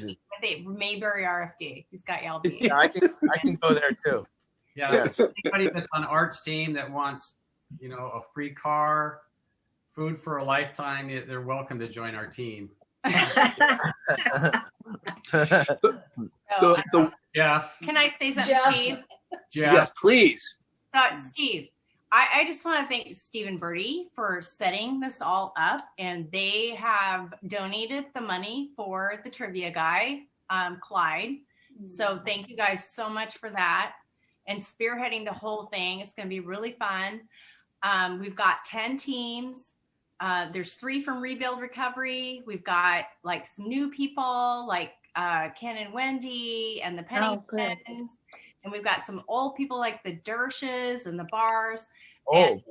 I think Mayberry RFD. He's got LB. Yeah, I can go there too. Yeah. Yes. Anybody that's on Art's team that wants, a free car, food for a lifetime, they're welcome to join our team. Jeff. Can I say something, Steve? Jeff. Yes, please. So, Steve, I just want to thank Steve and Bertie for setting this all up, and they have donated the money for the trivia guy, Clyde. So thank you guys so much for that and spearheading the whole thing. It's going to be really fun. We've got 10 teams. There's 3 from Rebuild Recovery. We've got like some new people like Ken and Wendy and the Penningtons. And we've got some old people like the Dershes and the Bars. Oh,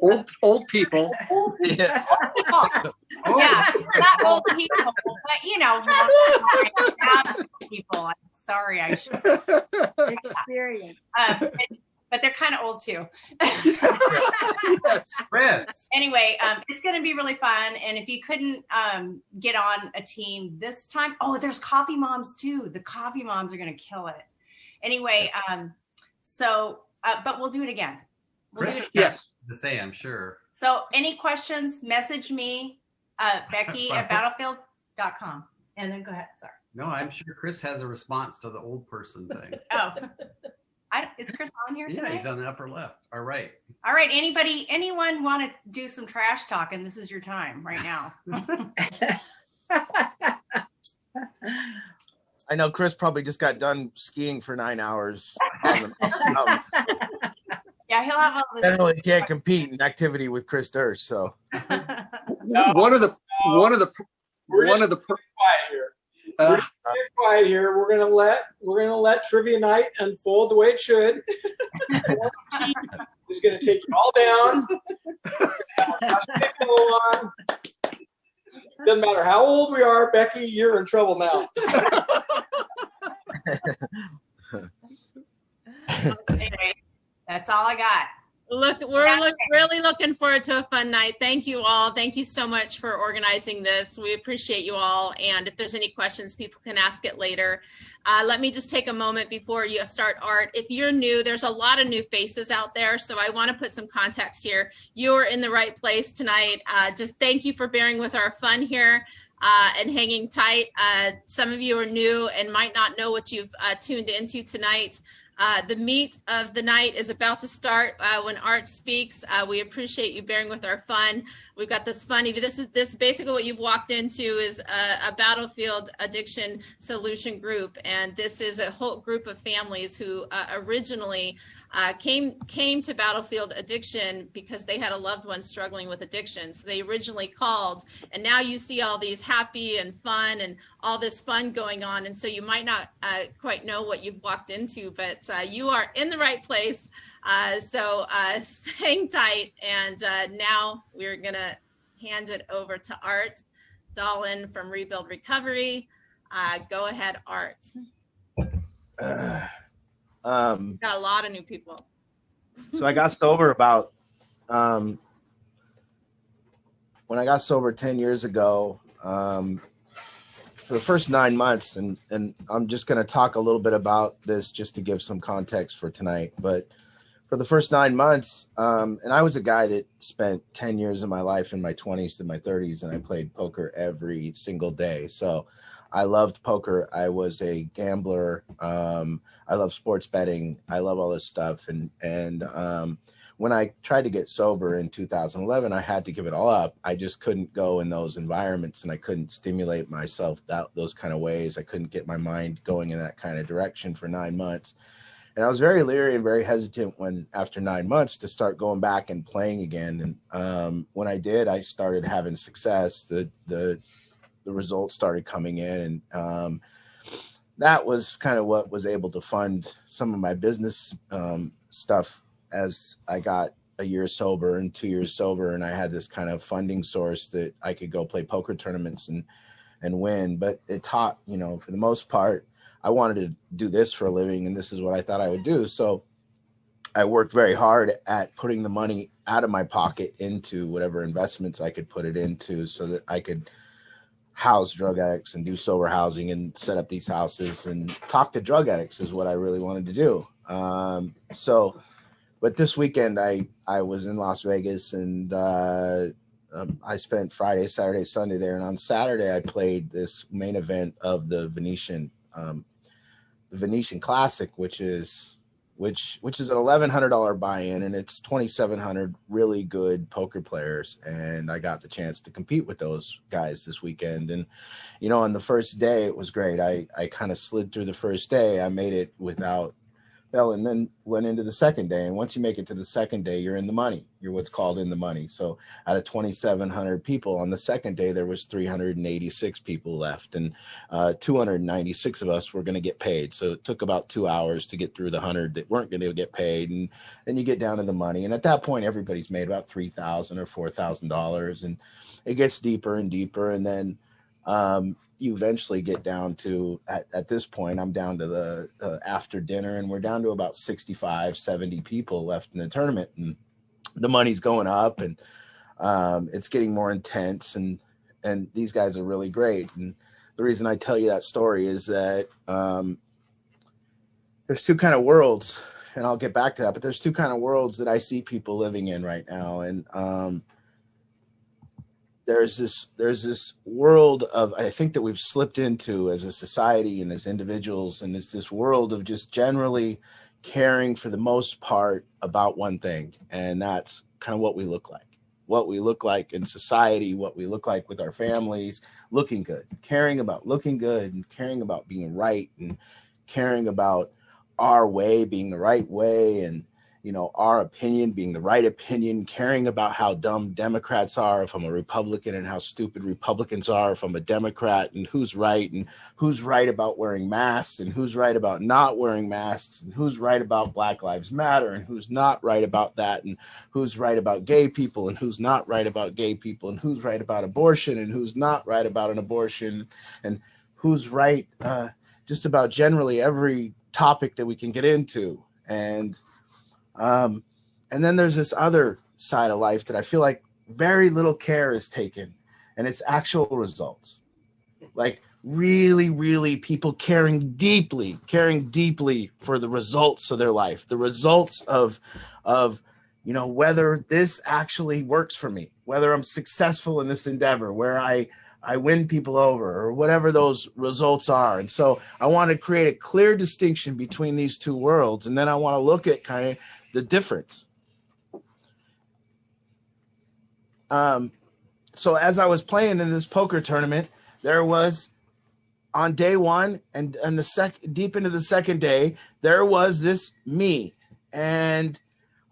old people. Yeah, not old people, but people. I'm sorry, I should experience. But they're kind of old too. Yes. Chris. Anyway, it's going to be really fun. And if you couldn't get on a team this time, there's coffee moms too. The coffee moms are going to kill it. Anyway, but we'll do it again. Chris, yes. To say, I'm sure. So any questions, message me, Becky at battlefield.com. And then go ahead. Sorry. No, I'm sure Chris has a response to the old person thing. Oh, is Chris on here today? Yeah, he's on the upper left. All right. All right. Anyone want to do some trash talking? This is your time right now. I know Chris probably just got done skiing for 9 hours. Yeah, he'll have all this. Generally can't compete in activity with Chris Durst. So One of the quiet here. Quiet here. We're gonna let trivia night unfold the way it should. Is gonna take you all down. Doesn't matter how old we are, Becky, you're in trouble now. Anyway, that's all I got. We're really looking forward to a fun night. Thank you all. Thank you so much for organizing this. We appreciate you all. And if there's any questions, people can ask it later. Let me just take a moment before you start, Art. If you're new, there's a lot of new faces out there. So I want to put some context here. You're in the right place tonight. Just thank you for bearing with our fun here and hanging tight. Some of you are new and might not know what you've tuned into tonight. The meat of the night is about to start when Art speaks. We appreciate you bearing with our fun. We've got this funny. This basically what you've walked into is a Battlefield addiction solution group, and this is a whole group of families who originally came to Battlefield Addiction because they had a loved one struggling with addiction. So they originally called, and now you see all these happy and fun and all this fun going on. And so you might not quite know what you've walked into, but you are in the right place. So hang tight. And now we're going to hand it over to Art Dolan from Rebuild Recovery. Go ahead, Art. Got a lot of new people. So I got sober about when I got sober 10 years ago, for the first 9 months, and I'm just going to talk a little bit about this just to give some context for tonight. But for the first 9 months, and I was a guy that spent 10 years of my life in my 20s to my 30s, and I played poker every single day. So I loved poker. I was a gambler. I love sports betting. I love all this stuff. And when I tried to get sober in 2011, I had to give it all up. I just couldn't go in those environments, and I couldn't stimulate myself those kind of ways. I couldn't get my mind going in that kind of direction for 9 months. And I was very leery and very hesitant after 9 months to start going back and playing again. And when I did, I started having success. The results started coming in, and that was kind of what was able to fund some of my business stuff as I got a year sober and 2 years sober, and I had this kind of funding source that I could go play poker tournaments and win. But it taught, for the most part, I wanted to do this for a living, and this is what I thought I would do. So I worked very hard at putting the money out of my pocket into whatever investments I could put it into so that I could house drug addicts and do sober housing and set up these houses and talk to drug addicts is what I really wanted to do. But this weekend I was in Las Vegas, and I spent Friday, Saturday, Sunday there. And on Saturday I played this main event of the Venetian Classic, which is an $1,100 buy-in, and it's 2,700 really good poker players. And I got the chance to compete with those guys this weekend. And, on the first day, it was great. I kind of slid through the first day. I made it without, and then went into the second day. And once you make it to the second day, you're in the money. You're what's called in the money. So out of 2,700 people on the second day, there was 386 people left, and 296 of us were going to get paid. So it took about 2 hours to get through the 100 that weren't going to get paid. And then you get down to the money. And at that point, everybody's made about $3,000 or $4,000, and it gets deeper and deeper. And then you eventually get down to, at this point, I'm down to the after dinner, and we're down to about 65, 70 people left in the tournament, and the money's going up, and it's getting more intense, and these guys are really great. And the reason I tell you that story is that there's two kind of worlds, and I'll get back to that, but there's two kind of worlds that I see people living in right now. And there's this world of, I think, that we've slipped into as a society and as individuals. And it's this world of just generally caring, for the most part, about one thing. And that's kind of what we look like in society, what we look like with our families, looking good, caring about looking good, and caring about being right, and caring about our way being the right way, and our opinion being the right opinion, caring about how dumb Democrats are if I'm a Republican, and how stupid Republicans are if I'm a Democrat, and who's right about wearing masks, and who's right about not wearing masks, and who's right about Black Lives Matter, and who's not right about that, and who's right about gay people, and who's not right about gay people, and who's right about abortion, and who's not right about an abortion, and who's right just about generally every topic that we can get into. And then there's this other side of life that I feel like very little care is taken, and it's actual results. Like really, really people caring deeply for the results of their life, the results of whether this actually works for me, whether I'm successful in this endeavor, where I win people over, or whatever those results are. And so I want to create a clear distinction between these two worlds. And then I want to look at kind of the difference. So as I was playing in this poker tournament, there was, on day one and deep into the second day, there was this me, and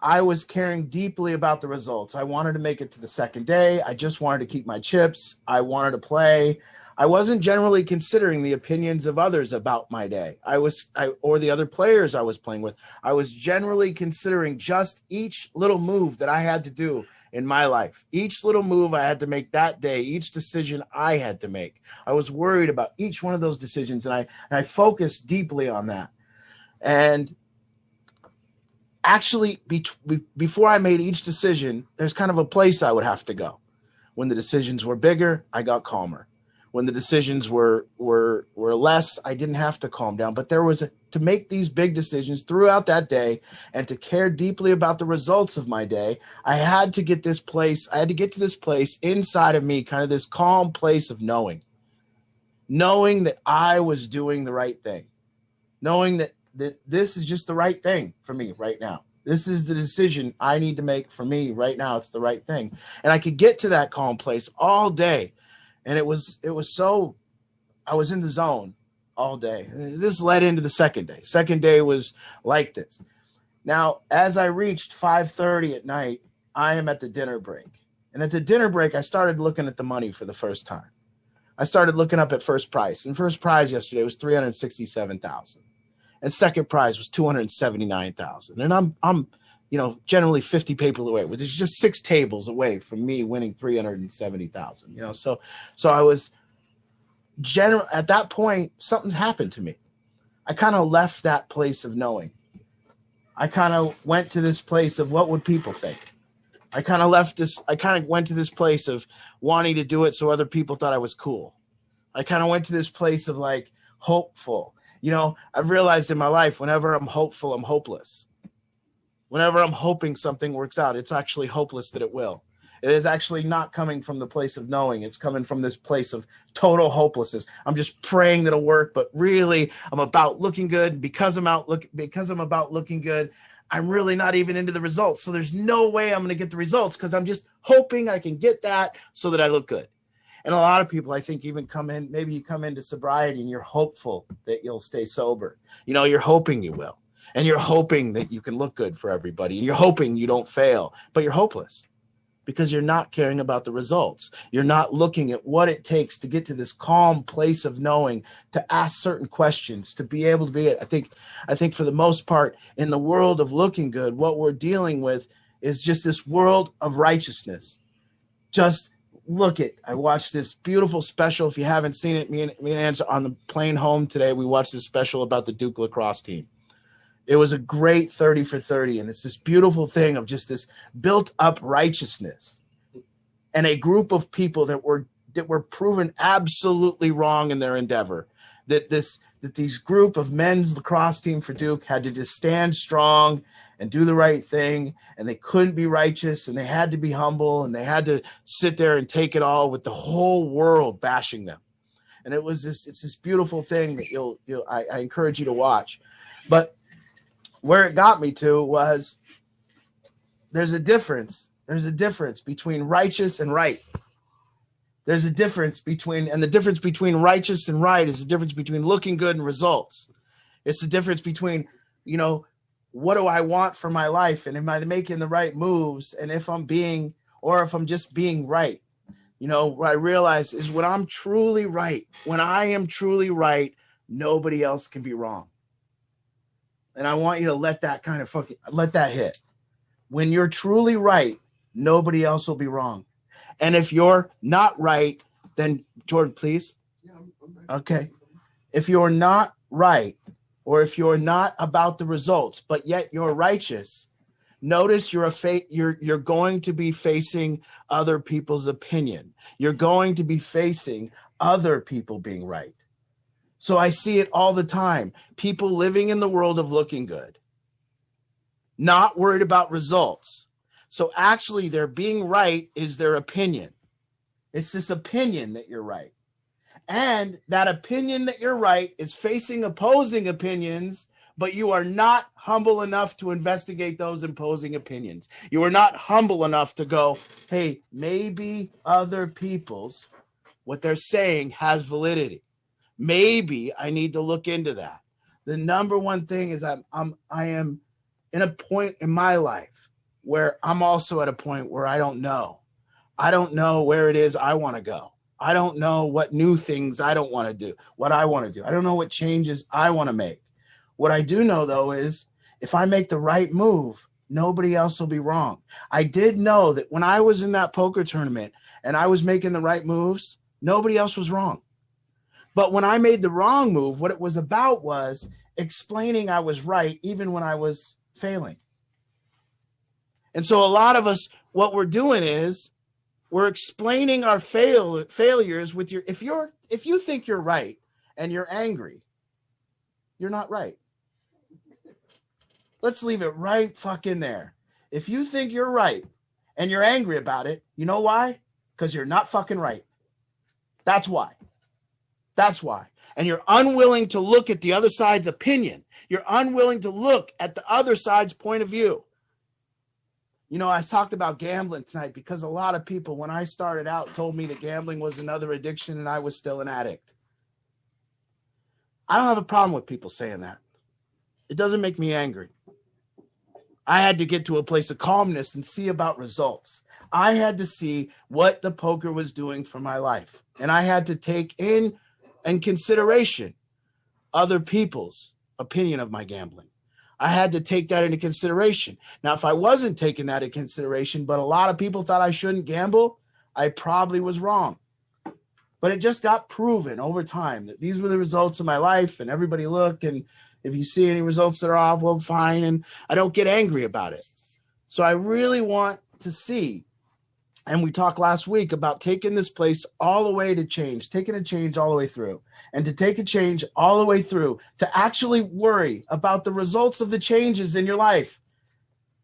I was caring deeply about the results. I wanted to make it to the second day. I just wanted to keep my chips. I wanted to play. I wasn't generally considering the opinions of others about my day. Or the other players I was playing with. I was generally considering just each little move that I had to do in my life. Each little move I had to make that day, each decision I had to make. I was worried about each one of those decisions, and I focused deeply on that. And actually, before I made each decision, there's kind of a place I would have to go. When the decisions were bigger, I got calmer. When the decisions were less, I didn't have to calm down. But there was to make these big decisions throughout that day, and to care deeply about the results of my day, I had to get this place. I had to get to this place inside of me, kind of this calm place of knowing that I was doing the right thing, knowing that this is just the right thing for me right now. This is the decision I need to make for me right now. It's the right thing. And I could get to that calm place all day. And it was so, I was in the zone all day. This led into the second day. Second day was like this. Now, as I reached 5:30 at night, I am at the dinner break. And at the dinner break, I started looking at the money for the first time. I started looking up at first prize. And first prize yesterday was $367,000. And second prize was $279,000. And I'm generally 50 people away, which is just 6 tables away from me winning $370,000. So I was at that point, something happened to me. I kind of left that place of knowing. I kind of went to this place of what would people think. I kind of went to this place of wanting to do it so other people thought I was cool. I kind of went to this place of like hopeful. You know, I've realized in my life, whenever I'm hopeful, I'm hopeless. Whenever I'm hoping something works out, it's actually hopeless that it will. It is actually not coming from the place of knowing. It's coming from this place of total hopelessness. I'm just praying that it'll work, but really I'm about looking good. And because I'm about looking good, I'm really not even into the results. So there's no way I'm going to get the results because I'm just hoping I can get that so that I look good. And a lot of people, I think, even maybe you come into sobriety and you're hopeful that you'll stay sober. You know, you're hoping you will. And you're hoping that you can look good for everybody. And you're hoping you don't fail, but you're hopeless because you're not caring about the results. You're not looking at what it takes to get to this calm place of knowing, to ask certain questions, to be able to be it. I think for the most part in the world of looking good, what we're dealing with is just this world of righteousness. Just look at, I watched this beautiful special. If you haven't seen it, me and Ange on the plane home today, we watched this special about the Duke lacrosse team. It was a great 30 for 30. And it's this beautiful thing of just this built up righteousness and a group of people that were proven absolutely wrong in their endeavor. That these group of men's lacrosse team for Duke had to just stand strong and do the right thing. And they couldn't be righteous and they had to be humble and they had to sit there and take it all with the whole world bashing them. And it's this beautiful thing that I encourage you to watch. But where it got me to was there's a difference. There's a difference between righteous and right. There's a difference and the difference between righteous and right is the difference between looking good and results. It's the difference between, what do I want for my life? And am I making the right moves? And if I'm just being right. What I realize is when I'm truly right, when I am truly right, nobody else can be wrong. And I want you to let that let that hit. When you're truly right, nobody else will be wrong. And if you're not right, then Jordan, please. Yeah, okay. If you're not right, or if you're not about the results, but yet you're righteous, notice you're going to be facing other people's opinion. You're going to be facing other people being right. So I see it all the time. People living in the world of looking good, not worried about results. So actually their being right is their opinion. It's this opinion that you're right. And that opinion that you're right is facing opposing opinions, but you are not humble enough to investigate those opposing opinions. You are not humble enough to go, hey, maybe other people's, what they're saying has validity. Maybe I need to look into that. The number one thing is I am in a point in my life where I'm also at a point where I don't know. I don't know where it is I want to go. I don't know what new things I don't want to do, what I want to do. I don't know what changes I want to make. What I do know, though, is if I make the right move, nobody else will be wrong. I did know that when I was in that poker tournament and I was making the right moves, nobody else was wrong. But when I made the wrong move, what it was about was explaining I was right even when I was failing. And so a lot of us, what we're doing is we're explaining our failures with if you think you're right and you're angry, you're not right. Let's leave it right fucking there. If you think you're right and you're angry about it, you know why? Because you're not fucking right. That's why. That's why. And you're unwilling to look at the other side's opinion. You're unwilling to look at the other side's point of view. I talked about gambling tonight because a lot of people, when I started out, told me that gambling was another addiction and I was still an addict. I don't have a problem with people saying that. It doesn't make me angry. I had to get to a place of calmness and see about results. I had to see what the poker was doing for my life. And I had to take in consideration other people's opinion of my gambling. I had to take that into consideration. Now, if I wasn't taking that into consideration, but a lot of people thought I shouldn't gamble, I probably was wrong. But it just got proven over time that these were the results of my life, and everybody look, and if you see any results that are off, well, fine, and I don't get angry about it. So I really want to see And we talked last week about taking this place all the way to change, taking a change all the way through, and to take a change all the way through, to actually worry about the results of the changes in your life,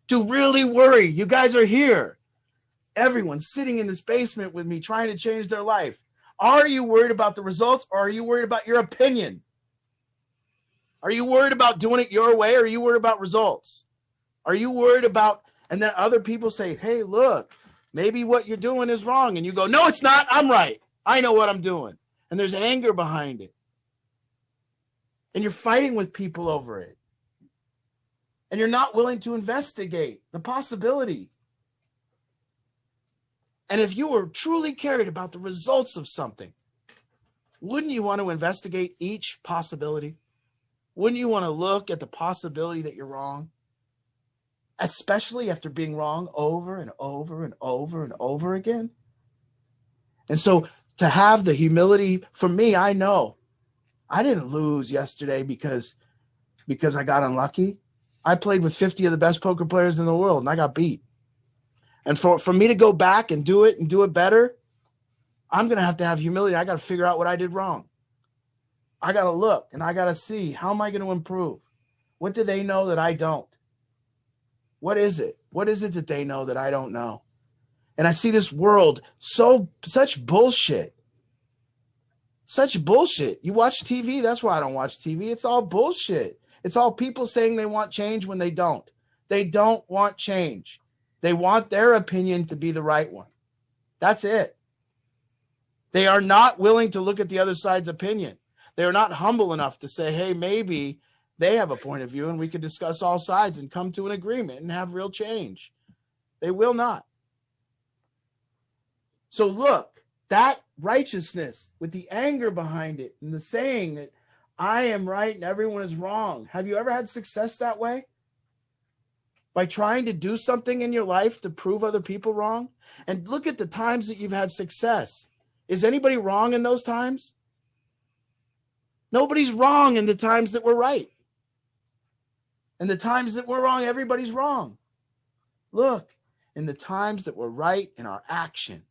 to really worry. You guys are here. Everyone's sitting in this basement with me trying to change their life. Are you worried about the results, or are you worried about your opinion? Are you worried about doing it your way, or are you worried about results? Are you worried about, and then other people say, hey, look, maybe what you're doing is wrong. And you go, no, it's not. I'm right. I know what I'm doing. And there's anger behind it. And you're fighting with people over it. And you're not willing to investigate the possibility. And if you were truly cared about the results of something, wouldn't you want to investigate each possibility? Wouldn't you want to look at the possibility that you're wrong? Especially after being wrong over and over and over and over again. And so to have the humility, for me, I know I didn't lose yesterday because I got unlucky. I played with 50 of the best poker players in the world and I got beat. And for me to go back and do it better, I'm going to have humility. I got to figure out what I did wrong. I got to look and I got to see, how am I going to improve? What do they know that I don't? What is it? What is it that they know that I don't know? And I see this world such bullshit. Such bullshit. You watch TV. That's why I don't watch TV. It's all bullshit. It's all people saying they want change when they don't. They don't want change. They want their opinion to be the right one. That's it. They are not willing to look at the other side's opinion. They are not humble enough to say, hey, maybe they have a point of view and we could discuss all sides and come to an agreement and have real change. They will not. So look, that righteousness with the anger behind it and the saying that I am right and everyone is wrong. Have you ever had success that way? By trying to do something in your life to prove other people wrong? And look at the times that you've had success. Is anybody wrong in those times? Nobody's wrong in the times that we're right. And the times that we're wrong, everybody's wrong. Look, in the times that we're right in our action,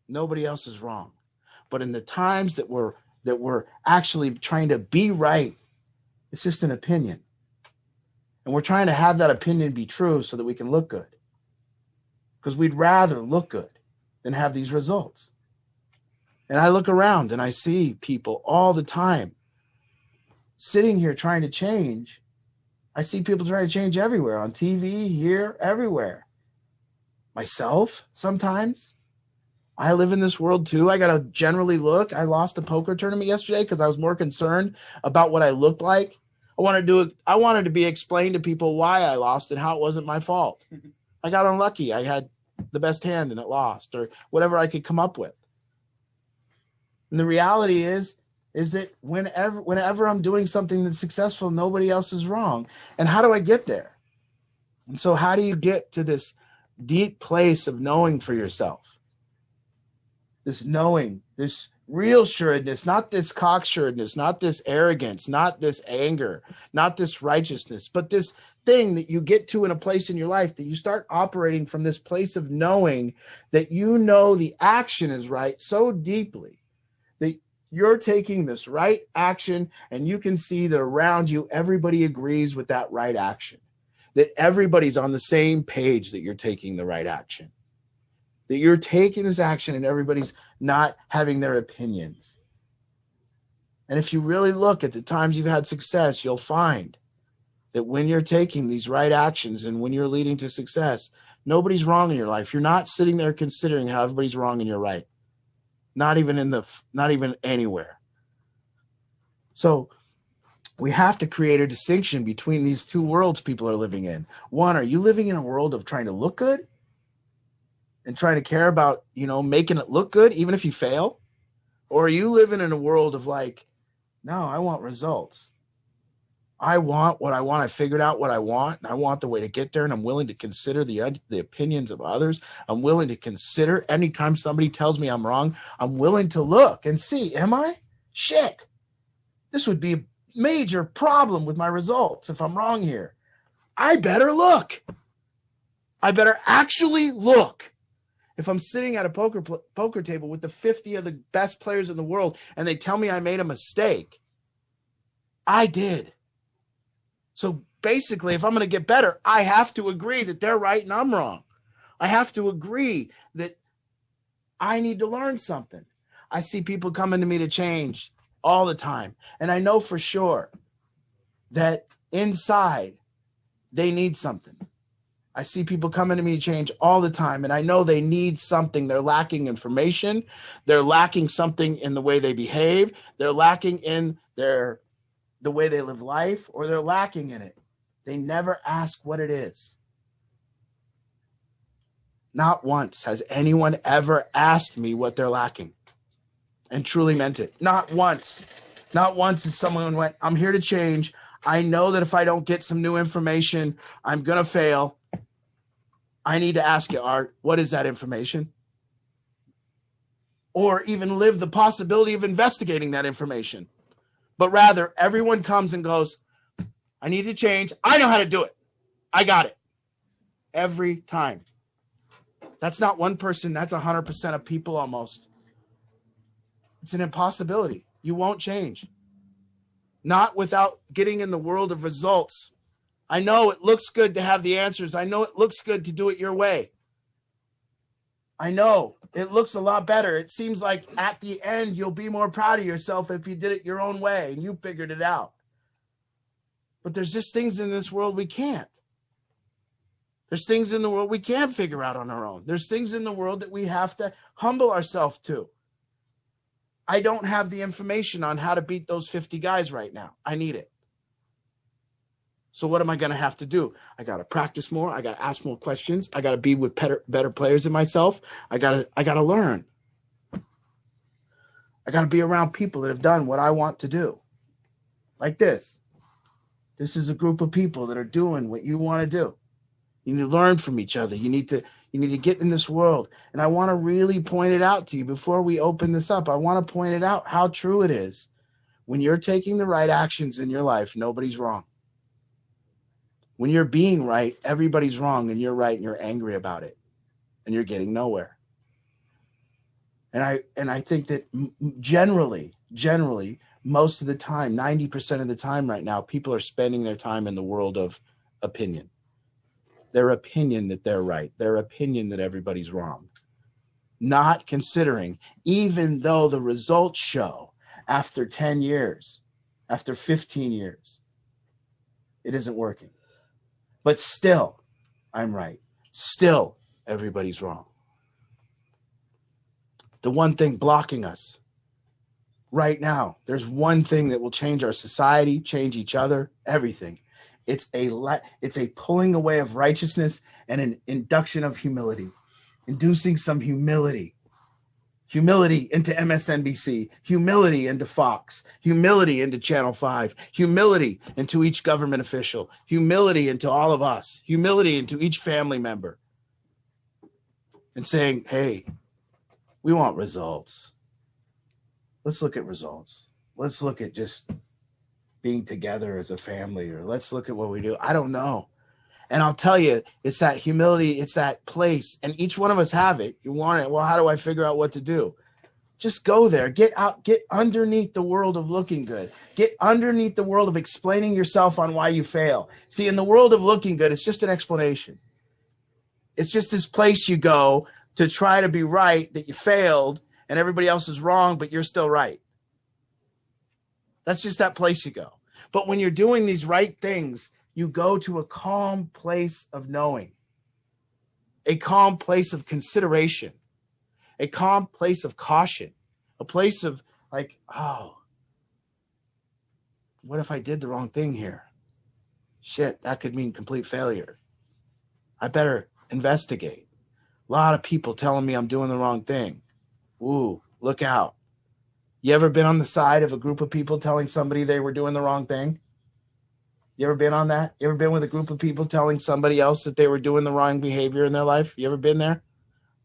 nobody else is wrong. But in the times that we're actually trying to be right, it's just an opinion. And we're trying to have that opinion be true so that we can look good. Because we'd rather look good than have these results. And I look around and I see people all the time sitting here trying to change. I see people trying to change everywhere, on TV, here, everywhere. Myself, sometimes. I live in this world too. I got to generally look. I lost a poker tournament yesterday because I was more concerned about what I looked like. I wanted to be explained to people why I lost and how it wasn't my fault. I got unlucky. I had the best hand and it lost, or whatever I could come up with. And the reality is that whenever I'm doing something that's successful, nobody else is wrong. And how do I get there? And so how do you get to this deep place of knowing for yourself? This knowing, this real assuredness, not this cocksuredness, not this arrogance, not this anger, not this righteousness, but this thing that you get to in a place in your life that you start operating from this place of knowing that you know the action is right so deeply that you're taking this right action and you can see that around you, everybody agrees with that right action, that everybody's on the same page that you're taking the right action, that you're taking this action and everybody's not having their opinions. And if you really look at the times you've had success, you'll find that when you're taking these right actions and when you're leading to success, nobody's wrong in your life. You're not sitting there considering how everybody's wrong and you're right. Not even anywhere. So we have to create a distinction between these two worlds people are living in. One, are you living in a world of trying to look good and trying to care about, making it look good, even if you fail? Or are you living in a world of like, no, I want results. I want what I want. I figured out what I want, and I want the way to get there, and I'm willing to consider the opinions of others. I'm willing to consider anytime somebody tells me I'm wrong, I'm willing to look and see, am I? Shit. This would be a major problem with my results if I'm wrong here. I better look. I better actually look If I'm sitting at a poker table with the 50 of the best players in the world and they tell me I made a mistake, I did. So basically, if I'm going to get better, I have to agree that they're right and I'm wrong. I have to agree that I need to learn something. I see people coming to me to change all the time. And I know for sure that inside they need something. I see people coming to me to change all the time, and I know they need something. They're lacking information. They're lacking something in the way they behave. They're lacking in the way they live life, or they're lacking in it. They never ask what it is. Not once has anyone ever asked me what they're lacking and truly meant it. Not once. Not once has someone went, I'm here to change. I know that if I don't get some new information, I'm going to fail. I need to ask you, Art, what is that information? Or even live the possibility of investigating that information. But rather, everyone comes and goes, I need to change. I know how to do it. I got it. Every time. That's not one person. That's 100% of people almost. It's an impossibility. You won't change. Not without getting in the world of results. I know it looks good to have the answers. I know it looks good to do it your way. I know it looks a lot better. It seems like at the end, you'll be more proud of yourself if you did it your own way and you figured it out. But there's just things in this world we can't. There's things in the world we can't figure out on our own. There's things in the world that we have to humble ourselves to. I don't have the information on how to beat those 50 guys right now. I need it. So what am I going to have to do? I got to practice more. I got to ask more questions. I got to be with better players than myself. I got to learn. I got to be around people that have done what I want to do. Like this. This is a group of people that are doing what you want to do. You need to learn from each other. You need to get in this world. And I want to really point it out to you before we open this up. I want to point it out how true it is. When you're taking the right actions in your life, nobody's wrong. When you're being right, everybody's wrong and you're right and you're angry about it and you're getting nowhere. And I think that generally, most of the time, 90% of the time right now, people are spending their time in the world of opinion. Their opinion that they're right, their opinion that everybody's wrong. Not considering, even though the results show after 10 years, after 15 years, it isn't working. But still, I'm right. Still, everybody's wrong. The one thing blocking us right now, there's one thing that will change our society, change each other, everything. It's a pulling away of righteousness and an induction of humility, inducing some humility into MSNBC, humility into Fox, humility into Channel 5, humility into each government official, humility into all of us, humility into each family member, and saying, hey, we want results. Let's look at results. Let's look at just being together as a family, or let's look at what we do. I don't know. And I'll tell you, it's that humility, it's that place, and each one of us have it. You want it. Well, how do I figure out what to do? Just go there. Get out, get underneath the world of looking good. Get underneath the world of explaining yourself on why you fail. See, in the world of looking good, it's just an explanation. It's just this place you go to try to be right, that you failed and everybody else is wrong, but you're still right. That's just that place you go. But when you're doing these right things, you go to a calm place of knowing, a calm place of consideration, a calm place of caution, a place of like, oh, what if I did the wrong thing here? Shit, that could mean complete failure. I better investigate. A lot of people telling me I'm doing the wrong thing. Ooh, look out. You ever been on the side of a group of people telling somebody they were doing the wrong thing? You ever been on that? You ever been with a group of people telling somebody else that they were doing the wrong behavior in their life? You ever been there?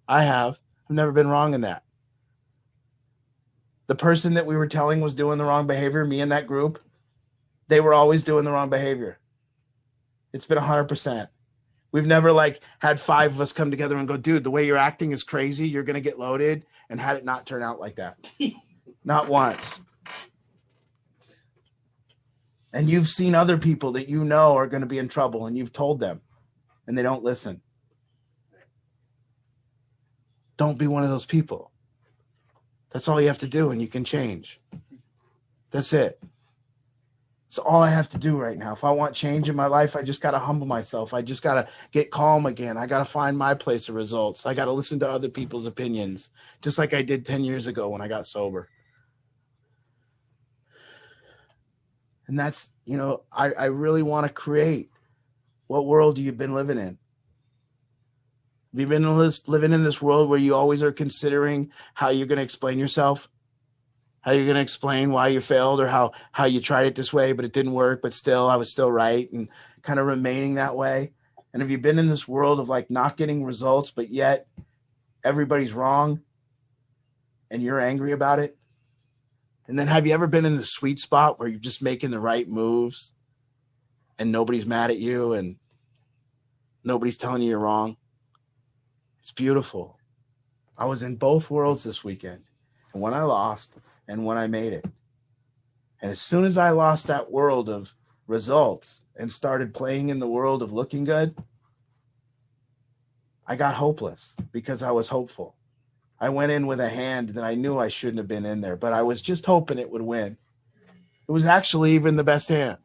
I have. I've never been wrong in that. The person that we were telling was doing the wrong behavior, me and that group, they were always doing the wrong behavior. It's been 100%. We've never like had 5 of us come together and go, dude, the way you're acting is crazy. You're going to get loaded, and had it not turn out like that. Not once. And you've seen other people that you know are going to be in trouble, and you've told them, and they don't listen. Don't be one of those people. That's all you have to do, and you can change. That's it. It's all I have to do right now. If I want change in my life, I just got to humble myself. I just got to get calm again. I got to find my place of results. I got to listen to other people's opinions, just like I did 10 years ago when I got sober. And that's, you know, I really want to create. What world have you been living in? Have you been living in this world where you always are considering how you're going to explain yourself? How you're going to explain why you failed, or how you tried it this way, but it didn't work, but still, I was still right, and kind of remaining that way? And have you been in this world of like not getting results, but yet everybody's wrong and you're angry about it? And then have you ever been in the sweet spot where you're just making the right moves and nobody's mad at you and nobody's telling you you're wrong? It's beautiful. I was in both worlds this weekend, and when I lost and when I made it. And as soon as I lost that world of results and started playing in the world of looking good, I got hopeless because I was hopeful. I went in with a hand that I knew I shouldn't have been in there, but I was just hoping it would win. It was actually even the best hand,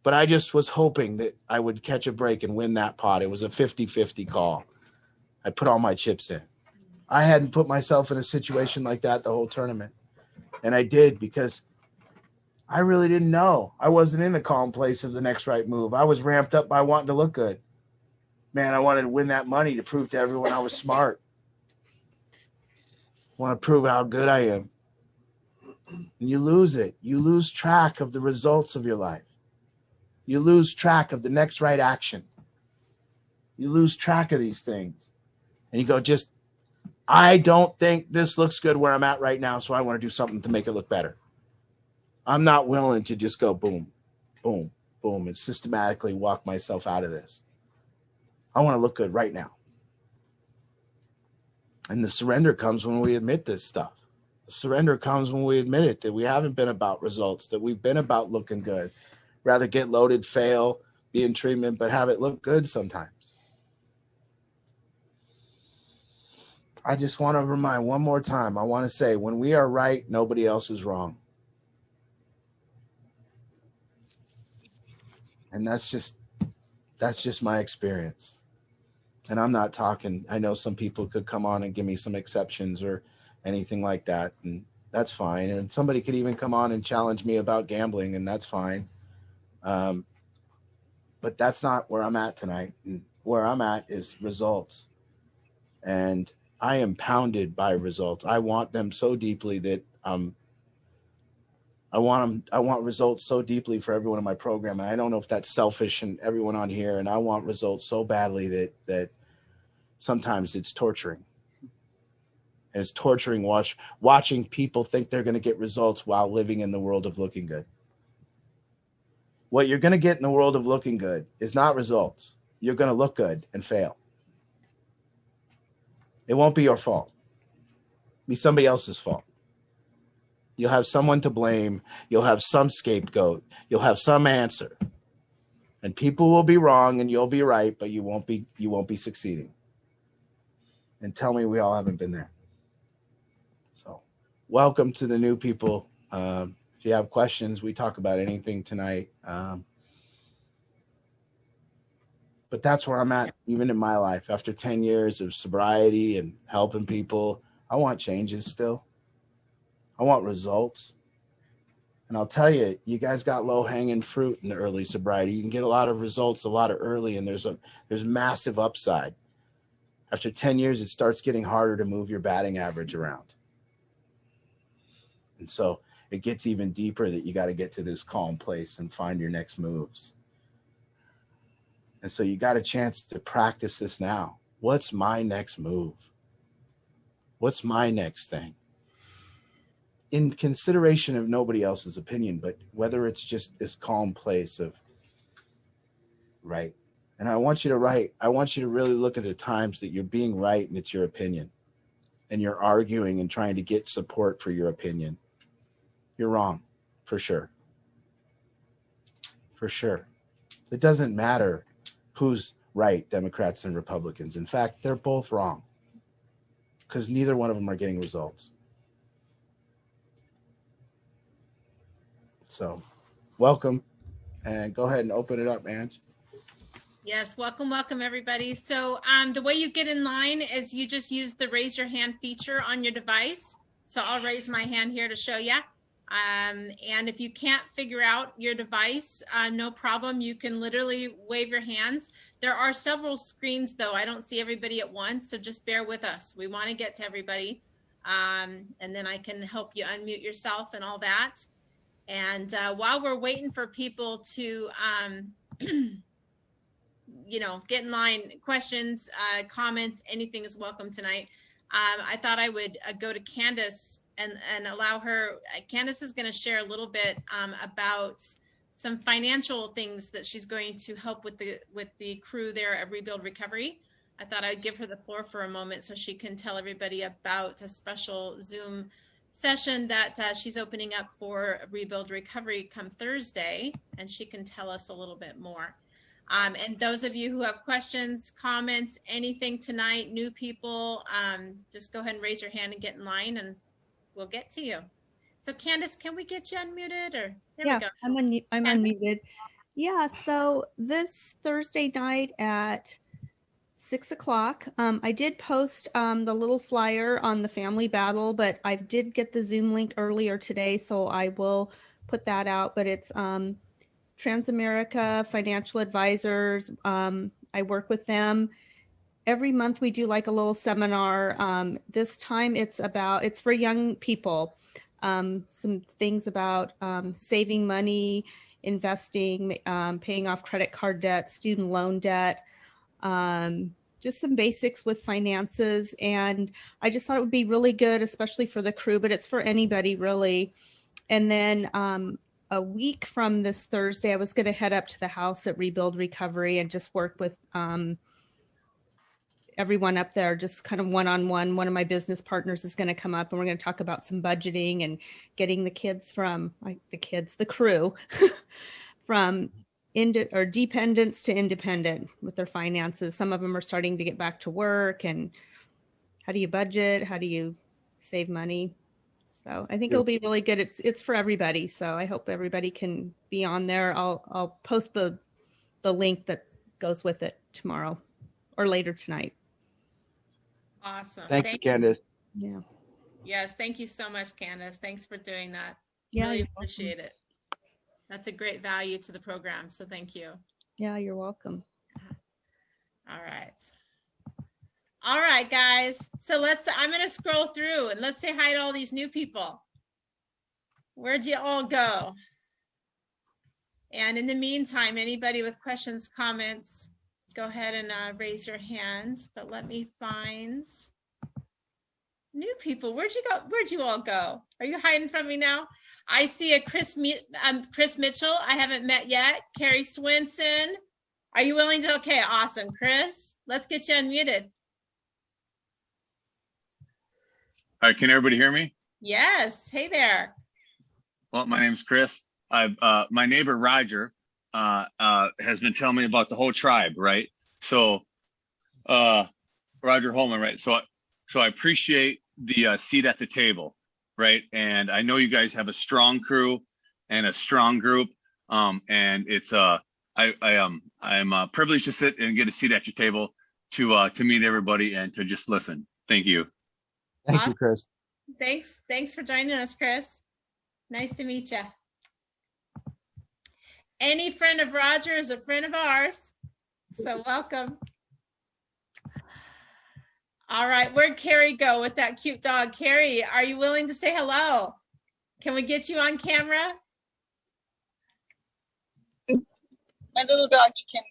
but I just was hoping that I would catch a break and win that pot. It was a 50-50 call. I put all my chips in. I hadn't put myself in a situation like that the whole tournament. And I did, because I really didn't know. I wasn't in the calm place of the next right move. I was ramped up by wanting to look good. Man, I wanted to win that money to prove to everyone I was smart. I want to prove how good I am. And you lose it. You lose track of the results of your life. You lose track of the next right action. You lose track of these things. And you go, I don't think this looks good where I'm at right now, so I want to do something to make it look better. I'm not willing to just go boom, boom, boom, and systematically walk myself out of this. I want to look good right now. And the surrender comes when we admit this stuff. The surrender comes when we admit it, that we haven't been about results, that we've been about looking good. Rather get loaded, fail, be in treatment, but have it look good sometimes. I just want to remind one more time. I want to say, when we are right, nobody else is wrong. And that's just my experience. And I'm not talking, I know some people could come on and give me some exceptions or anything like that, and that's fine. And somebody could even come on and challenge me about gambling, and that's fine. But that's not where I'm at tonight. Where I'm at is results. And I am pounded by results. I want them so deeply that I want results so deeply for everyone in my program. And I don't know if that's selfish and everyone on here. And I want results so badly that sometimes it's torturing. And it's torturing watching people think they're going to get results while living in the world of looking good. What you're going to get in the world of looking good is not results. You're going to look good and fail. It won't be your fault. It'll be somebody else's fault. You'll have someone to blame. You'll have some scapegoat. You'll have some answer. And people will be wrong and you'll be right, but you won't be succeeding. And tell me we all haven't been there. So welcome to the new people. If you have questions, we talk about anything tonight. But that's where I'm at, even in my life. After 10 years of sobriety and helping people, I want changes still. I want results. And I'll tell you, you guys got low-hanging fruit in the early sobriety. You can get a lot of results a lot of early, and there's massive upside. After 10 years, it starts getting harder to move your batting average around. And so it gets even deeper that you got to get to this calm place and find your next moves. And so you got a chance to practice this now. What's my next move? What's my next thing? In consideration of nobody else's opinion, but whether it's just this calm place of, right, And I want you to really look at the times that you're being right and it's your opinion. And you're arguing and trying to get support for your opinion. You're wrong, for sure. For sure. It doesn't matter who's right, Democrats and Republicans. In fact, they're both wrong because neither one of them are getting results. So, welcome, and go ahead and open it up, Ange. Yes, welcome everybody. So the way you get in line is you just use the raise your hand feature on your device. So I'll raise my hand here to show you. And if you can't figure out your device, no problem. You can literally wave your hands. There are several screens though. I don't see everybody at once, so just bear with us. We want to get to everybody. And then I can help you unmute yourself and all that. And while we're waiting for people to, get in line, questions, comments, anything is welcome tonight. I thought I would go to Candace and allow her. Candace is going to share a little bit about some financial things that she's going to help with the crew there at Rebuild Recovery. I thought I'd give her the floor for a moment so she can tell everybody about a special Zoom session that she's opening up for Rebuild Recovery come Thursday, and she can tell us a little bit more. And those of you who have questions, comments, anything tonight, new people, just go ahead and raise your hand and get in line and we'll get to you. So Candace, can we get you unmuted or there we go. I'm unmuted. Yeah, so this Thursday night at 6 o'clock, I did post the little flyer on the family battle, but I did get the Zoom link earlier today, so I will put that out. But it's Transamerica Financial Advisors. I work with them. Every month we do like a little seminar. This time it's for young people. Some things about saving money, investing, paying off credit card debt, student loan debt, just some basics with finances. And I just thought it would be really good, especially for the crew, but it's for anybody really. And then a week from this Thursday, I was going to head up to the house at Rebuild Recovery and just work with everyone up there, just kind of one-on-one. One of my business partners is going to come up and we're going to talk about some budgeting and getting the crew from dependence to independent with their finances. Some of them are starting to get back to work, and how do you budget? How do you save money? So I think it'll be really good. It's for everybody. So I hope everybody can be on there. I'll post the link that goes with it tomorrow or later tonight. Awesome. Thank you, Candace. Yeah. Yes, thank you so much, Candace. Thanks for doing that. Yeah, really appreciate it. That's a great value to the program. So thank you. Yeah, you're welcome. All right. All right, guys. So I'm going to scroll through and let's say hi to all these new people. Where'd you all go? And in the meantime, anybody with questions, comments, go ahead and raise your hands. But let me find new people. Where'd you go? Where'd you all go? Are you hiding from me now? I see a Chris Mitchell. I haven't met yet. Carrie Swinson. Are you willing to? Okay, awesome. Chris, let's get you unmuted. All right, can everybody hear me? Yes. Hey there. Well, my name's Chris. My neighbor Roger has been telling me about the whole tribe, right? So, Roger Holman, right? So I appreciate the seat at the table, right? And I know you guys have a strong crew and a strong group, and it's I'm privileged to sit and get a seat at your table to meet everybody and to just listen. Thank you. Thank you, Chris. Thanks for joining us, Chris. Nice to meet you. Any friend of Roger is a friend of ours, so welcome. All right, where'd Carrie go with that cute dog? Carrie, are you willing to say hello? Can we get you on camera? My little doggy can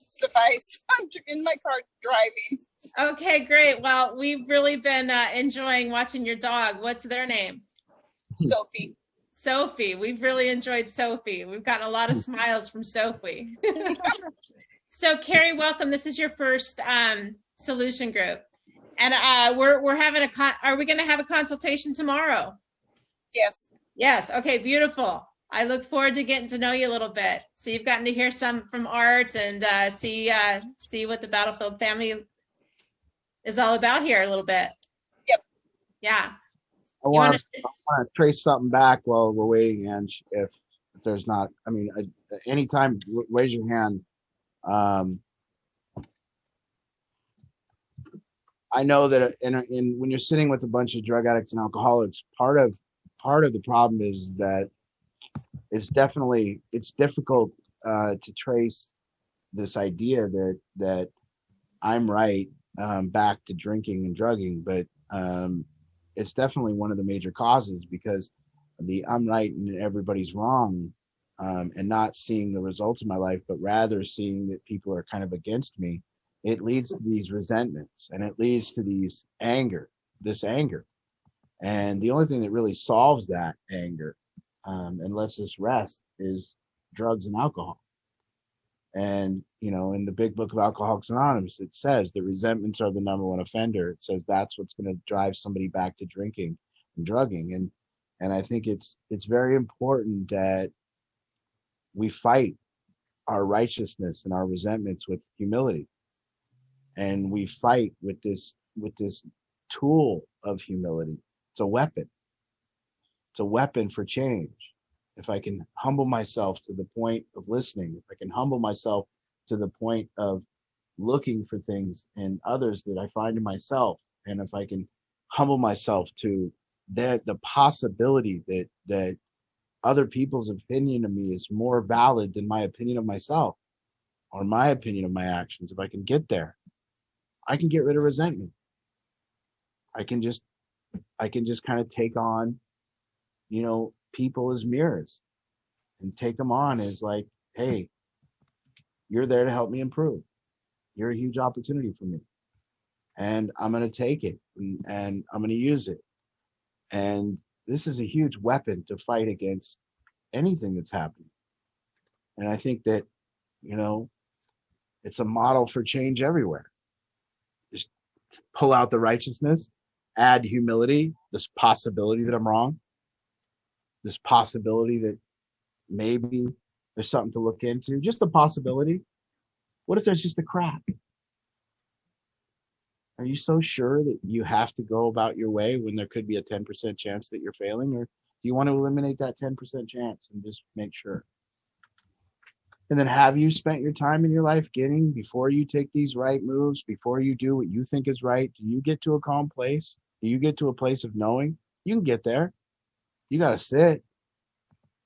suffice. I'm in my car driving. Okay, great. Well, we've really been enjoying watching your dog. What's their name? Sophie. Sophie. We've really enjoyed Sophie. We've gotten a lot of smiles from Sophie. So Carrie, welcome. This is your first solution group. And we're having are we going to have a consultation tomorrow? Yes. Yes. Okay, beautiful. I look forward to getting to know you a little bit. So you've gotten to hear some from Art and see what the Battlefield family is all about here a little bit. Yep. Yeah. I want to trace something back while we're waiting, Ange. If there's not, I mean, anytime, raise your hand. I know that when you're sitting with a bunch of drug addicts and alcoholics, part of the problem is that it's difficult to trace this idea that I'm right back to drinking and drugging, but it's definitely one of the major causes, because the I'm right and everybody's wrong, and not seeing the results of my life, but rather seeing that people are kind of against me. It leads to these resentments, and it leads to this anger. And the only thing that really solves that anger and lets us rest is drugs and alcohol. And, in the big book of Alcoholics Anonymous, it says that resentments are the number one offender. It says that's what's going to drive somebody back to drinking and drugging. And I think it's very important that we fight our righteousness and our resentments with humility. And we fight with this tool of humility. It's a weapon. It's a weapon for change. If I can humble myself to the point of listening, if I can humble myself to the point of looking for things in others that I find in myself, and if I can humble myself to the possibility that other people's opinion of me is more valid than my opinion of myself or my opinion of my actions, if I can get there, I can get rid of resentment. I can just kind of take on, people as mirrors, and take them on as like, hey, you're there to help me improve. You're a huge opportunity for me. And I'm going to take it and I'm going to use it. And this is a huge weapon to fight against anything that's happening. And I think that, it's a model for change everywhere. Just pull out the righteousness, add humility, this possibility that I'm wrong, this possibility that maybe there's something to look into, just the possibility. What if there's just a crack? Are you so sure that you have to go about your way when there could be a 10% chance that you're failing? Or do you want to eliminate that 10% chance and just make sure? And then, have you spent your time in your life before you take these right moves, before you do what you think is right, do you get to a calm place? Do you get to a place of knowing? You can get there. You got to sit.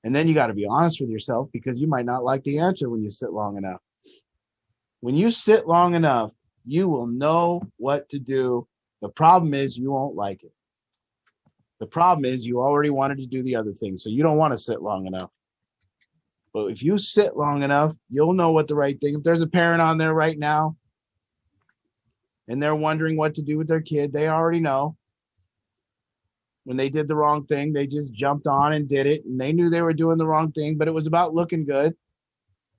And then you got to be honest with yourself, because you might not like the answer when you sit long enough. When you sit long enough, you will know what to do. The problem is you won't like it. The problem is you already wanted to do the other thing, so you don't want to sit long enough. But if you sit long enough, you'll know what the right thing. If there's a parent on there right now and they're wondering what to do with their kid, they already know. When they did the wrong thing, they just jumped on and did it, and they knew they were doing the wrong thing, but it was about looking good.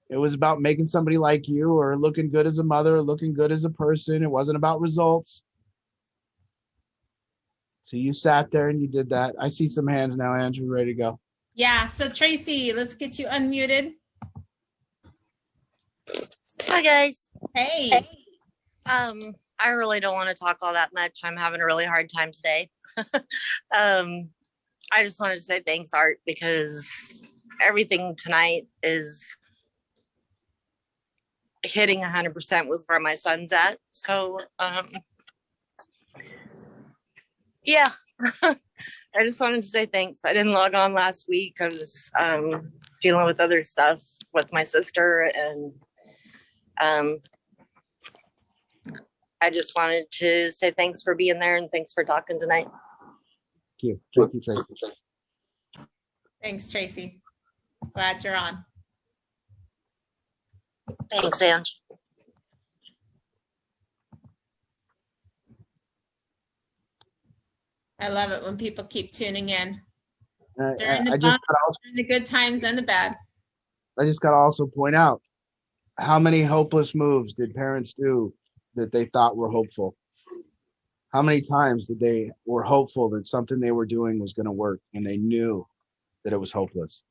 It was about making somebody like you, or looking good as a mother, or looking good as a person. It wasn't about results. So you sat there and you did that. I see some hands now, Andrew, ready to go. Yeah. So Tracy, let's get you unmuted. Hi guys. Hey. I really don't want to talk all that much. I'm having a really hard time today. I just wanted to say thanks, Art, because everything tonight is hitting 100% with where my son's at. So, yeah, I just wanted to say thanks. I didn't log on last week. I was dealing with other stuff with my sister, and I just wanted to say thanks for being there and thanks for talking tonight. Thank you, Tracy. Thanks, Tracy. Glad you're on. Thanks, Ange. I love it when people keep tuning in. I During the just bumps, gotta during the good times and the bad. I just got to also point out, How many hopeless moves did parents do that they thought were hopeful? How many times did they were hopeful that something they were doing was going to work and they knew that it was hopeless?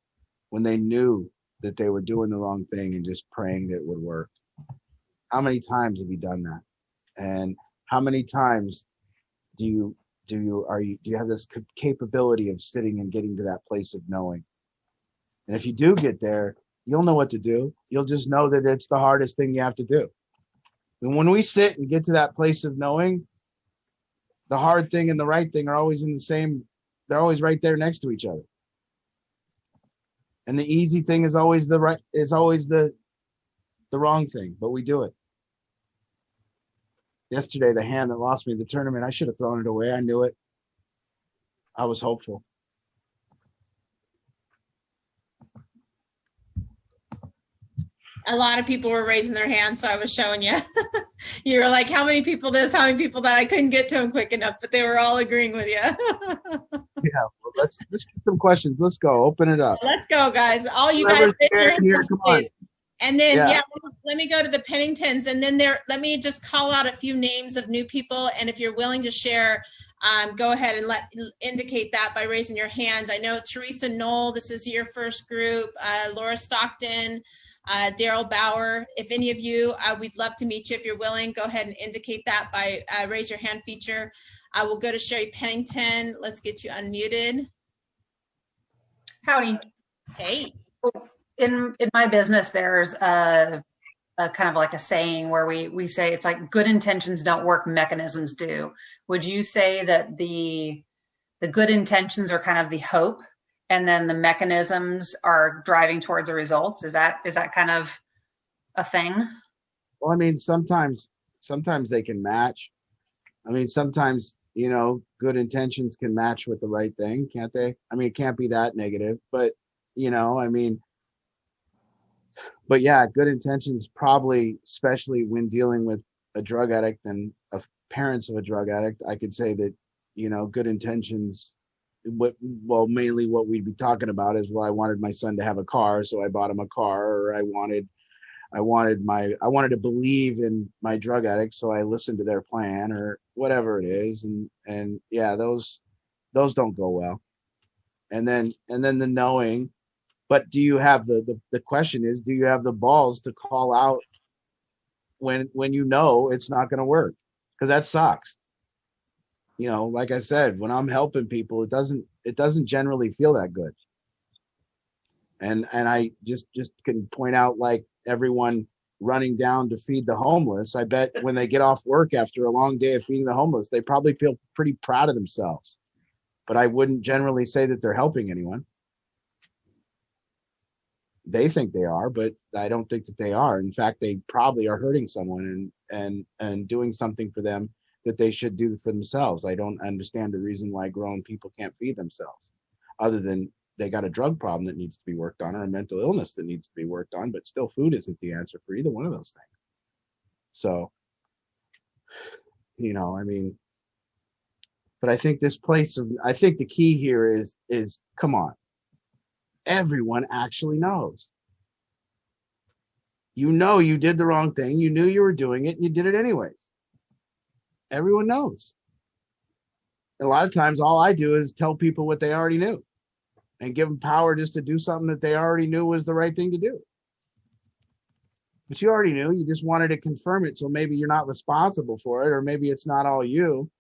When they knew that they were doing the wrong thing and just praying that it would work. How many times have you done that? And how many times do you have this capability of sitting and getting to that place of knowing? And if you do get there, you'll know what to do. You'll just know that it's the hardest thing you have to do. And when we sit and get to that place of knowing, the hard thing and the right thing are always they're always right there next to each other. And the easy thing is always the wrong thing, but we do it. Yesterday, the hand that lost me the tournament, I should have thrown it away. I knew it. I was hopeful. A lot of people were raising their hands, so I was showing you. You were like, how many people this, how many people that? I couldn't get to them quick enough, but they were all agreeing with you. Yeah, well, let's get some questions. Let's go. Open it up. Let's go, guys. All you guys, raise your hands, please. And then, Yeah. let me go to the Penningtons, and then let me just call out a few names of new people. And if you're willing to share, go ahead and indicate that by raising your hand. I know Teresa Knoll, this is your first group. Laura Stockton, Daryl Bauer. If any of you, we'd love to meet you. If you're willing, go ahead and indicate that by raise your hand feature. I will go to Sherry Pennington. Let's get you unmuted. Howdy. Hey. In my business, there's a kind of like a saying where we say it's like good intentions don't work, mechanisms do. Would you say that the good intentions are kind of the hope, and then the mechanisms are driving towards the results? Is that kind of a thing? Well, I mean, sometimes they can match. I mean, sometimes, good intentions can match with the right thing, can't they? I mean, it can't be that negative, but but yeah, good intentions probably, especially when dealing with a drug addict and parents of a drug addict, I could say that, good intentions, mainly what we'd be talking about is, well, I wanted my son to have a car, so I bought him a car, or I wanted to believe in my drug addict, so I listened to their plan, or whatever it is. And yeah, those don't go well. And then the knowing, but do you have the question is, do you have the balls to call out when it's not going to work? Because that sucks. Like I said, when I'm helping people, it doesn't generally feel that good. And I just can point out, like, everyone running down to feed the homeless. I bet when they get off work after a long day of feeding the homeless, they probably feel pretty proud of themselves. But I wouldn't generally say that they're helping anyone. They think they are, but I don't think that they are. In fact, they probably are hurting someone and doing something for them that they should do for themselves. I don't understand the reason why grown people can't feed themselves, other than they got a drug problem that needs to be worked on, or a mental illness that needs to be worked on, but still food isn't the answer for either one of those things. So, but I think I think the key here is come on. Everyone actually knows. You did the wrong thing. You knew you were doing it and you did it anyways. Everyone knows. A lot of times all I do is tell people what they already knew and give them power just to do something that they already knew was the right thing to do. But you already knew, you just wanted to confirm it. So maybe you're not responsible for it, or maybe it's not all you.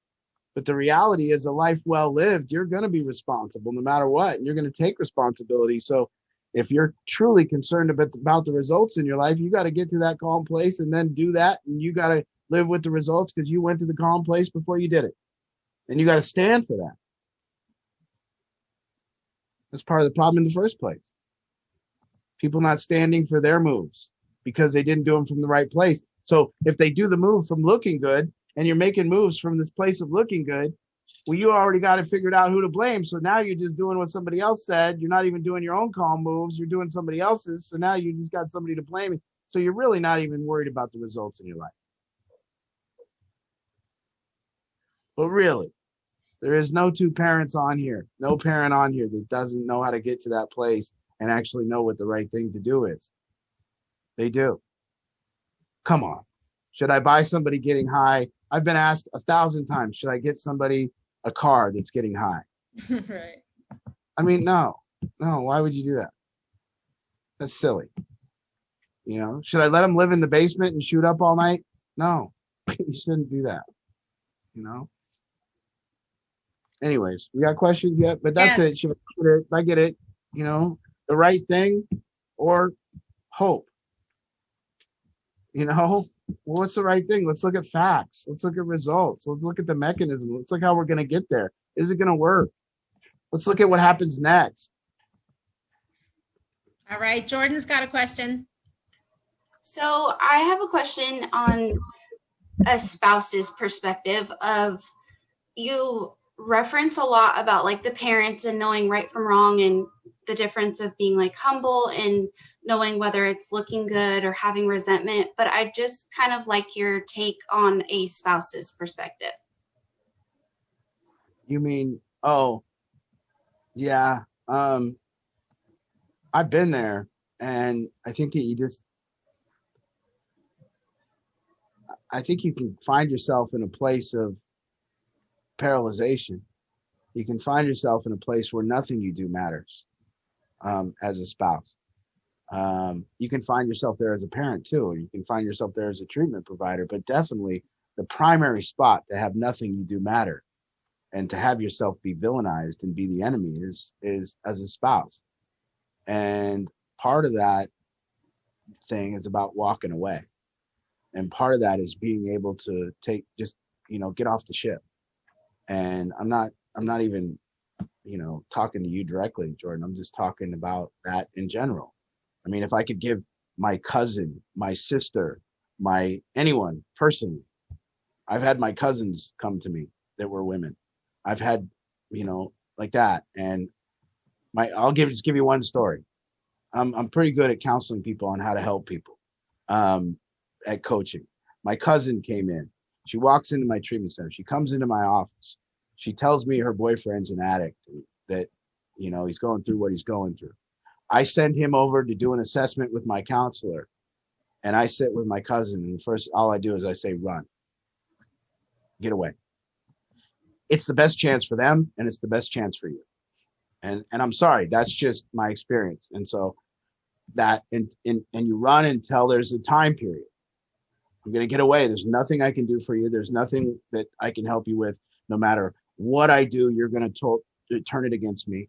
But the reality is, a life well lived, you're going to be responsible no matter what, and you're going to take responsibility. So if you're truly concerned about the results in your life, you got to get to that calm place and then do that. And you got to live with the results because you went to the calm place before you did it. And you got to stand for that. That's part of the problem in the first place. People not standing for their moves because they didn't do them from the right place. So if they do the move from looking good, and you're making moves from this place of looking good, well, you already got it figured out who to blame. So now you're just doing what somebody else said. You're not even doing your own calm moves. You're doing somebody else's. So now you just got somebody to blame. So you're really not even worried about the results in your life. But really, there is no two parents on here, no parent on here that doesn't know how to get to that place and actually know what the right thing to do is. They do. Come on. Should I buy somebody getting high? I've been asked 1,000 times, should I get somebody a car that's getting high? Right. I mean, no, why would you do that? That's silly. You know, should I let them live in the basement and shoot up all night? No, you shouldn't do that. You know? Anyways, we got questions yet? But that's it. I get it. You know, the right thing or hope. You know, well, what's the right thing? Let's look at facts. Let's look at results. Let's look at the mechanism. Let's look how we're going to get there. Is it going to work? Let's look at what happens next. All right, Jordan's got a question. So I have a question on a spouse's perspective of, you reference a lot about like the parents and knowing right from wrong and the difference of being like humble and knowing whether it's looking good or having resentment. But I just kind of like your take on a spouse's perspective. You mean, oh, yeah. I've been there, and I think that I think you can find yourself in a place of paralyzation. You can find yourself in a place where nothing you do matters as a spouse. You can find yourself there as a parent too, and you can find yourself there as a treatment provider, but definitely the primary spot to have nothing you do matter and to have yourself be villainized and be the enemy is as a spouse. And part of that thing is about walking away. And part of that is being able to get off the ship. And I'm not even, talking to you directly, Jordan. I'm just talking about that in general. I mean, if I could give my cousin, my sister, anyone personally, I've had my cousins come to me that were women. I've had, like that. And I'll just give you one story. I'm pretty good at counseling people on how to help people, at coaching. My cousin came in. She walks into my treatment center. She comes into my office. She tells me her boyfriend's an addict, that, he's going through what he's going through. I send him over to do an assessment with my counselor, and I sit with my cousin. And first, all I do is I say, run, get away. It's the best chance for them, and it's the best chance for you. And I'm sorry, that's just my experience. And so and you run until there's a time period. I'm going to get away. There's nothing I can do for you. There's nothing that I can help you with. No matter what I do, you're going to turn it against me.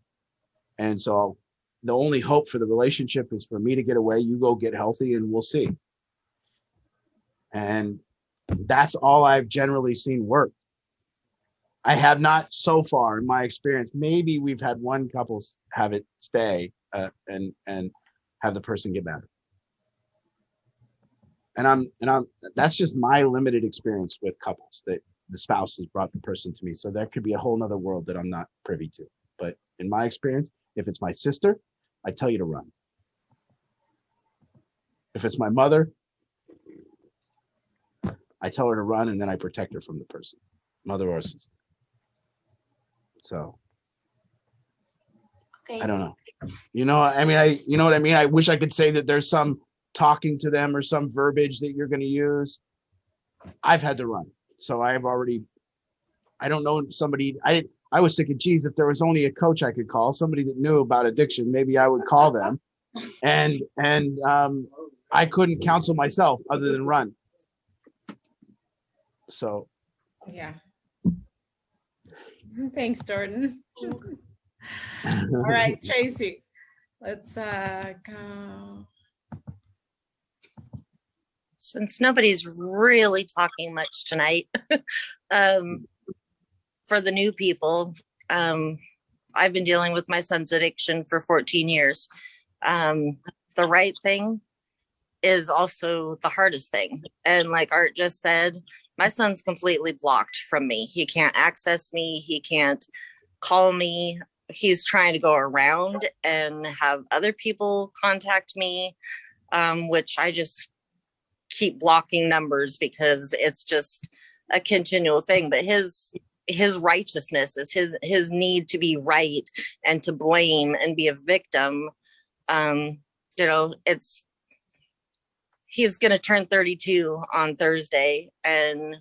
And so the only hope for the relationship is for me to get away. You go get healthy and we'll see. And that's all I've generally seen work. I have not so far in my experience. Maybe we've had one couple have it stay and have the person get better. And I'm that's just my limited experience with couples, that the spouse has brought the person to me. So that could be a whole nother world that I'm not privy to. But in my experience, if it's my sister, I tell you to run. If it's my mother, I tell her to run, and then I protect her from the person, mother or sister. So okay. I don't know. You know what I mean? I wish I could say that there's some talking to them or some verbiage that you're going to use. I've had to run. So I don't know somebody, I was thinking, geez, if there was only a coach I could call, somebody that knew about addiction, maybe I would call them. And I couldn't counsel myself other than run. So. Yeah. Thanks, Jordan. All right, Tracy, let's go. Since nobody's really talking much tonight, for the new people, I've been dealing with my son's addiction for 14 years. The right thing is also the hardest thing. And like Art just said, my son's completely blocked from me. He can't access me. He can't call me. He's trying to go around and have other people contact me, which I just keep blocking numbers because it's just a continual thing. But his righteousness is his need to be right and to blame and be a victim. he's going to turn 32 on Thursday. And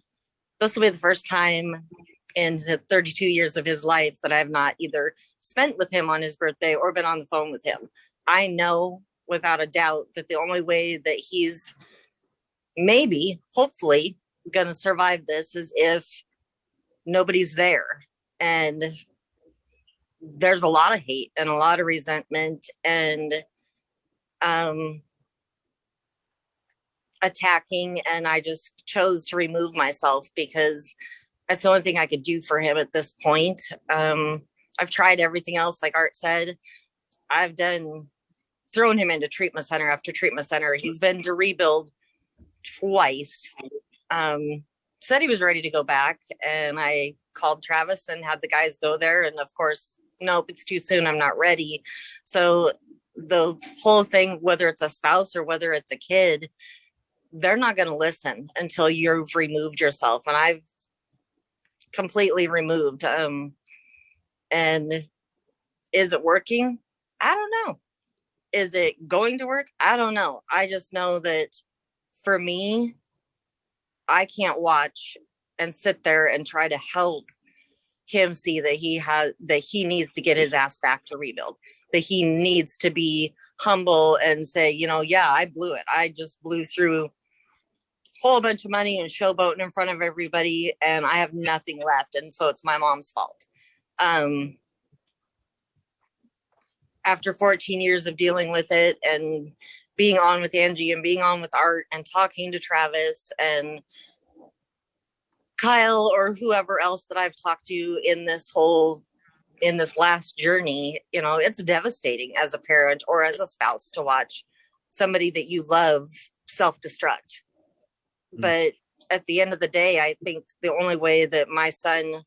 this will be the first time in the 32 years of his life that I've not either spent with him on his birthday or been on the phone with him. I know without a doubt that the only way that he's maybe, hopefully, going to survive this is if nobody's there. And there's a lot of hate and a lot of resentment and attacking, and I just chose to remove myself because that's the only thing I could do for him at this point. I've tried everything else, like Art said. I've thrown him into treatment center after treatment center. He's been to rebuild twice. Said he was ready to go back, and I called Travis and had the guys go there, and of course, nope, it's too soon, I'm not ready. So the whole thing, whether it's a spouse or whether it's a kid, they're not going to listen until you've removed yourself. And I've completely removed. And is it working? I don't know. Is it going to work? I don't know. I just know that for me, I can't watch and sit there and try to help him see that he needs to get his ass back to rebuild, that he needs to be humble and say, yeah, I blew it. I just blew through a whole bunch of money and showboating in front of everybody, and I have nothing left. And so it's my mom's fault. After 14 years of dealing with it and being on with Angie and being on with Art and talking to Travis and Kyle or whoever else that I've talked to in this last journey, it's devastating as a parent or as a spouse to watch somebody that you love self-destruct. But at the end of the day, I think the only way that my son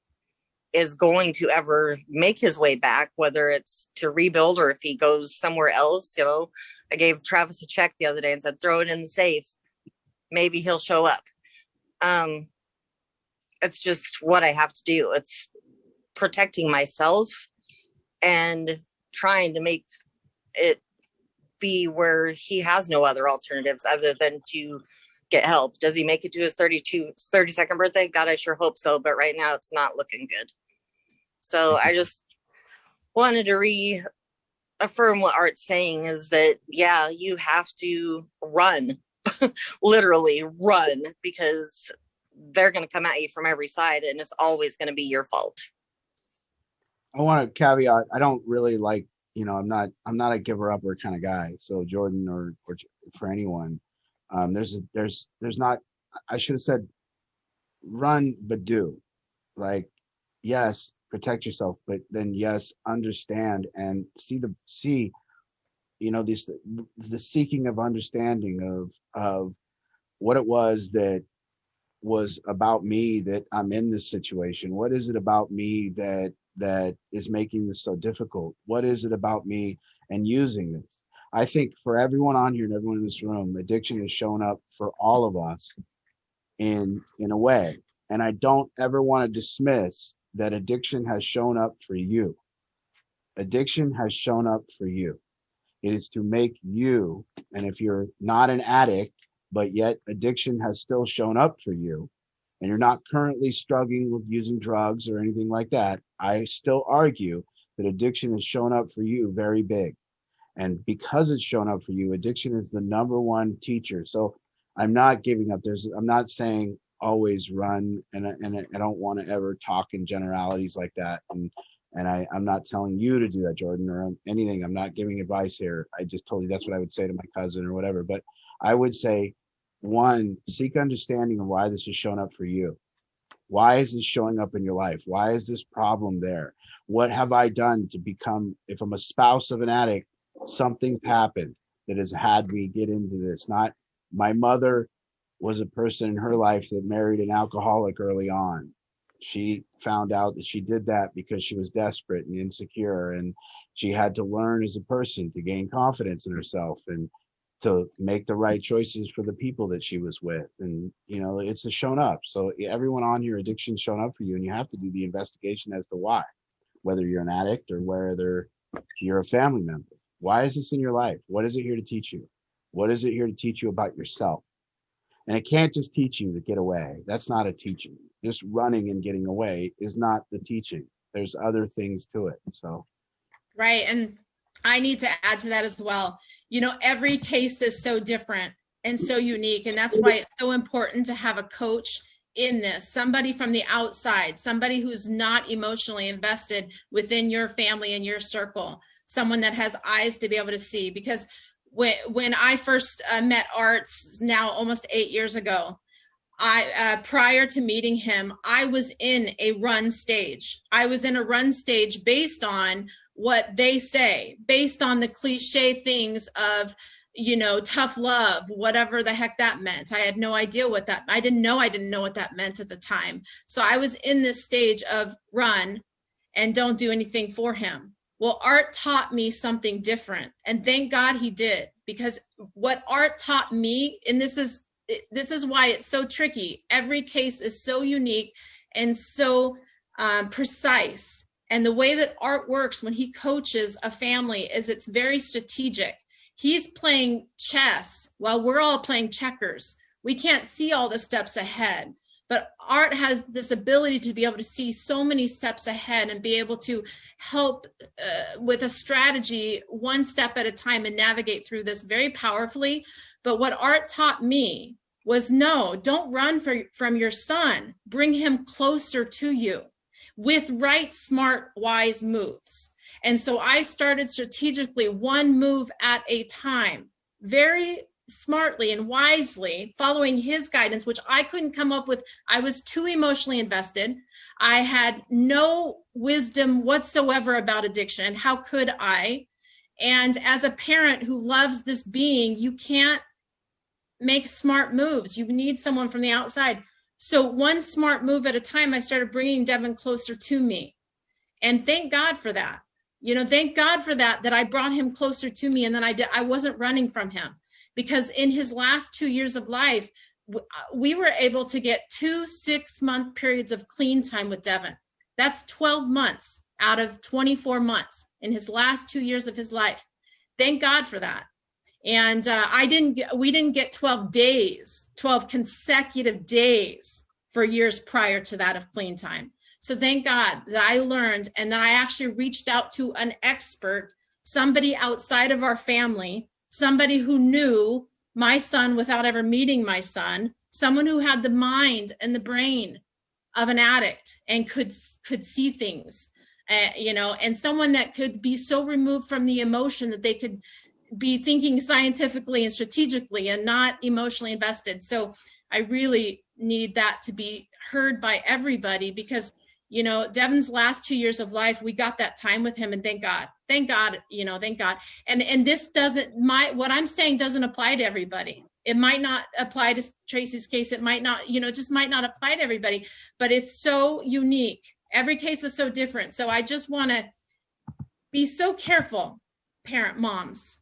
is going to ever make his way back, whether it's to rebuild or if he goes somewhere else, I gave Travis a check the other day and said, throw it in the safe. Maybe he'll show up. It's just what I have to do. It's protecting myself and trying to make it be where he has no other alternatives other than to get help. Does he make it to his 32nd birthday? God, I sure hope so. But right now it's not looking good. So I just wanted to reaffirm what Art's saying is that, yeah, you have to run, literally run, because they're going to come at you from every side and it's always going to be your fault. I want to caveat, I don't really like, I'm not a giver upper kind of guy. So Jordan or for anyone, there's not, I should have said run, but do. Like, yes, protect yourself, but then yes, understand and the seeking of understanding of what it was that was about me that I'm in this situation. What is it about me that is making this so difficult? What is it about me and using this? I think for everyone on here and everyone in this room, addiction has shown up for all of us in a way. And I don't ever want to dismiss that addiction has shown up for you. Addiction has shown up for you. It is to make you, and if you're not an addict, but yet addiction has still shown up for you, and you're not currently struggling with using drugs or anything like that, I still argue that addiction has shown up for you very big. And because it's shown up for you, addiction is the number one teacher. So I'm not giving up. I'm not saying always run, and I don't want to ever talk in generalities like that. And I'm not telling you to do that, Jordan, or anything. I'm not giving advice here. I just told you that's what I would say to my cousin or whatever. But I would say, one, seek understanding of why this has shown up for you. Why is this showing up in your life? Why is this problem there? What have I done to become, if I'm a spouse of an addict, something's happened that has had me get into this. Not my mother was a person in her life that married an alcoholic early on. She found out that she did that because she was desperate and insecure, and she had to learn as a person to gain confidence in herself and to make the right choices for the people that she was with. And it's shown up. So everyone on here, addiction's shown up for you, and you have to do the investigation as to why, whether you're an addict or whether you're a family member. Why is this in your life? What is it here to teach you? What is it here to teach you about yourself? And it can't just teach you to get away. That's not a teaching. Just running and getting away is not the teaching. There's other things to it. So, right. And I need to add to that as well. You know, every case is so different and so unique. And that's why it's so important to have a coach in this, somebody from the outside, somebody who's not emotionally invested within your family and your circle, someone that has eyes to be able to see. Because when I first met Art, now almost 8 years ago, prior to meeting him, I was in a run stage. I was in a run stage based on what they say, based on the cliche things of, you know, tough love, whatever the heck that meant. I had no idea what that, I didn't know what that meant at the time. So I was in this stage of run and don't do anything for him. Well, Art taught me something different, and thank God he did, because what Art taught me, and this is why it's so tricky. Every case is so unique and so precise. And the way that Art works when he coaches a family is it's very strategic. He's playing chess while we're all playing checkers. We can't see all the steps ahead, but Art has this ability to be able to see so many steps ahead and be able to help with a strategy one step at a time and navigate through this very powerfully. But what Art taught me was, no, don't run from your son. Bring him closer to you with right, smart, wise moves. And so I started strategically, one move at a time, very smartly and wisely, following his guidance, which I couldn't come up with. I was too emotionally invested. I had no wisdom whatsoever about addiction. How could I? And as a parent who loves this being, you can't make smart moves. You need someone from the outside. So one smart move at a time, I started bringing Devin closer to me. And thank God for that. You know, thank God for that I brought him closer to me, and then I wasn't running from him. Because in his last 2 years of life, we were able to get 2 6-month periods of clean time with Devin. That's 12 months out of 24 months in his last 2 years of his life. Thank God for that. And we didn't get 12 days, 12 consecutive days for years prior to that of clean time. So thank God that I learned, and that I actually reached out to an expert, somebody outside of our family, somebody who knew my son without ever meeting my son, someone who had the mind and the brain of an addict and could see things, you know, and someone that could be so removed from the emotion that they could be thinking scientifically and strategically and not emotionally invested. So I really need that to be heard by everybody, because, you know, Devin's last 2 years of life, we got that time with him, and thank God, you know, thank God. And this what I'm saying doesn't apply to everybody. It might not apply to Tracy's case. It might not, you know, it just might not apply to everybody, but it's so unique. Every case is so different. So I just want to be so careful, parent moms,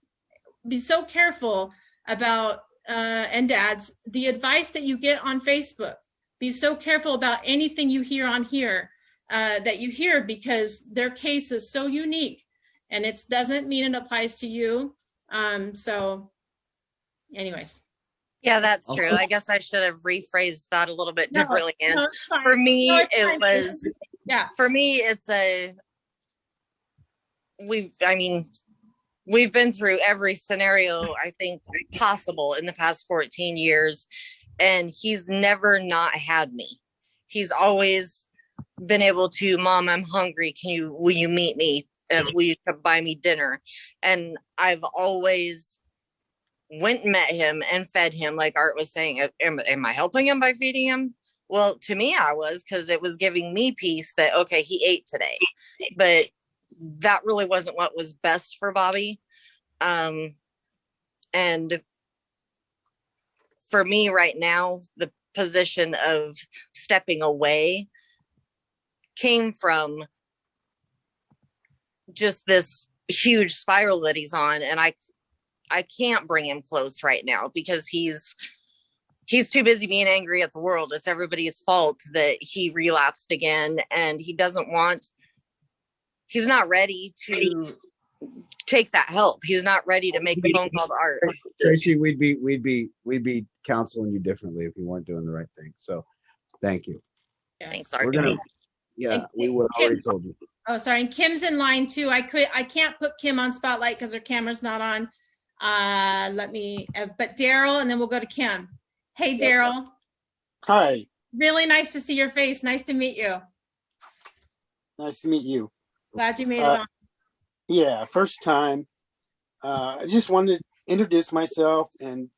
be so careful about, and dads, the advice that you get on Facebook. Be so careful about anything you hear on here, that you hear, because their case is so unique, and it doesn't mean it applies to you. So anyways. Yeah, that's true. I guess I should have rephrased that a little bit differently. And for me, it was, yeah, for me, we've been through every scenario, I think, possible in the past 14 years. And he's never not had me. He's always been able to, Mom, I'm hungry. Will you meet me? Will you buy me dinner? And I've always went and met him and fed him, like Art was saying. Am I helping him by feeding him? Well, to me, I was, because it was giving me peace that, okay, he ate today. But that really wasn't what was best for Bobby. And for me right now, the position of stepping away came from just this huge spiral that he's on. And I can't bring him close right now, because he's too busy being angry at the world. It's everybody's fault that he relapsed again. And he's not ready to take that help. He's not ready to make a phone call to Art. Tracy, we'd be counseling you differently if you weren't doing the right thing. So, thank you. Thanks, We're Art. gonna, yeah, we would already told you. Oh, sorry. And Kim's in line too. I can't put Kim on spotlight because her camera's not on. But Daryl, and then we'll go to Kim. Hey, Daryl. Hi. Really nice to see your face. Nice to meet you. Nice to meet you. Glad you made it on. Yeah, first time. I just wanted to introduce myself and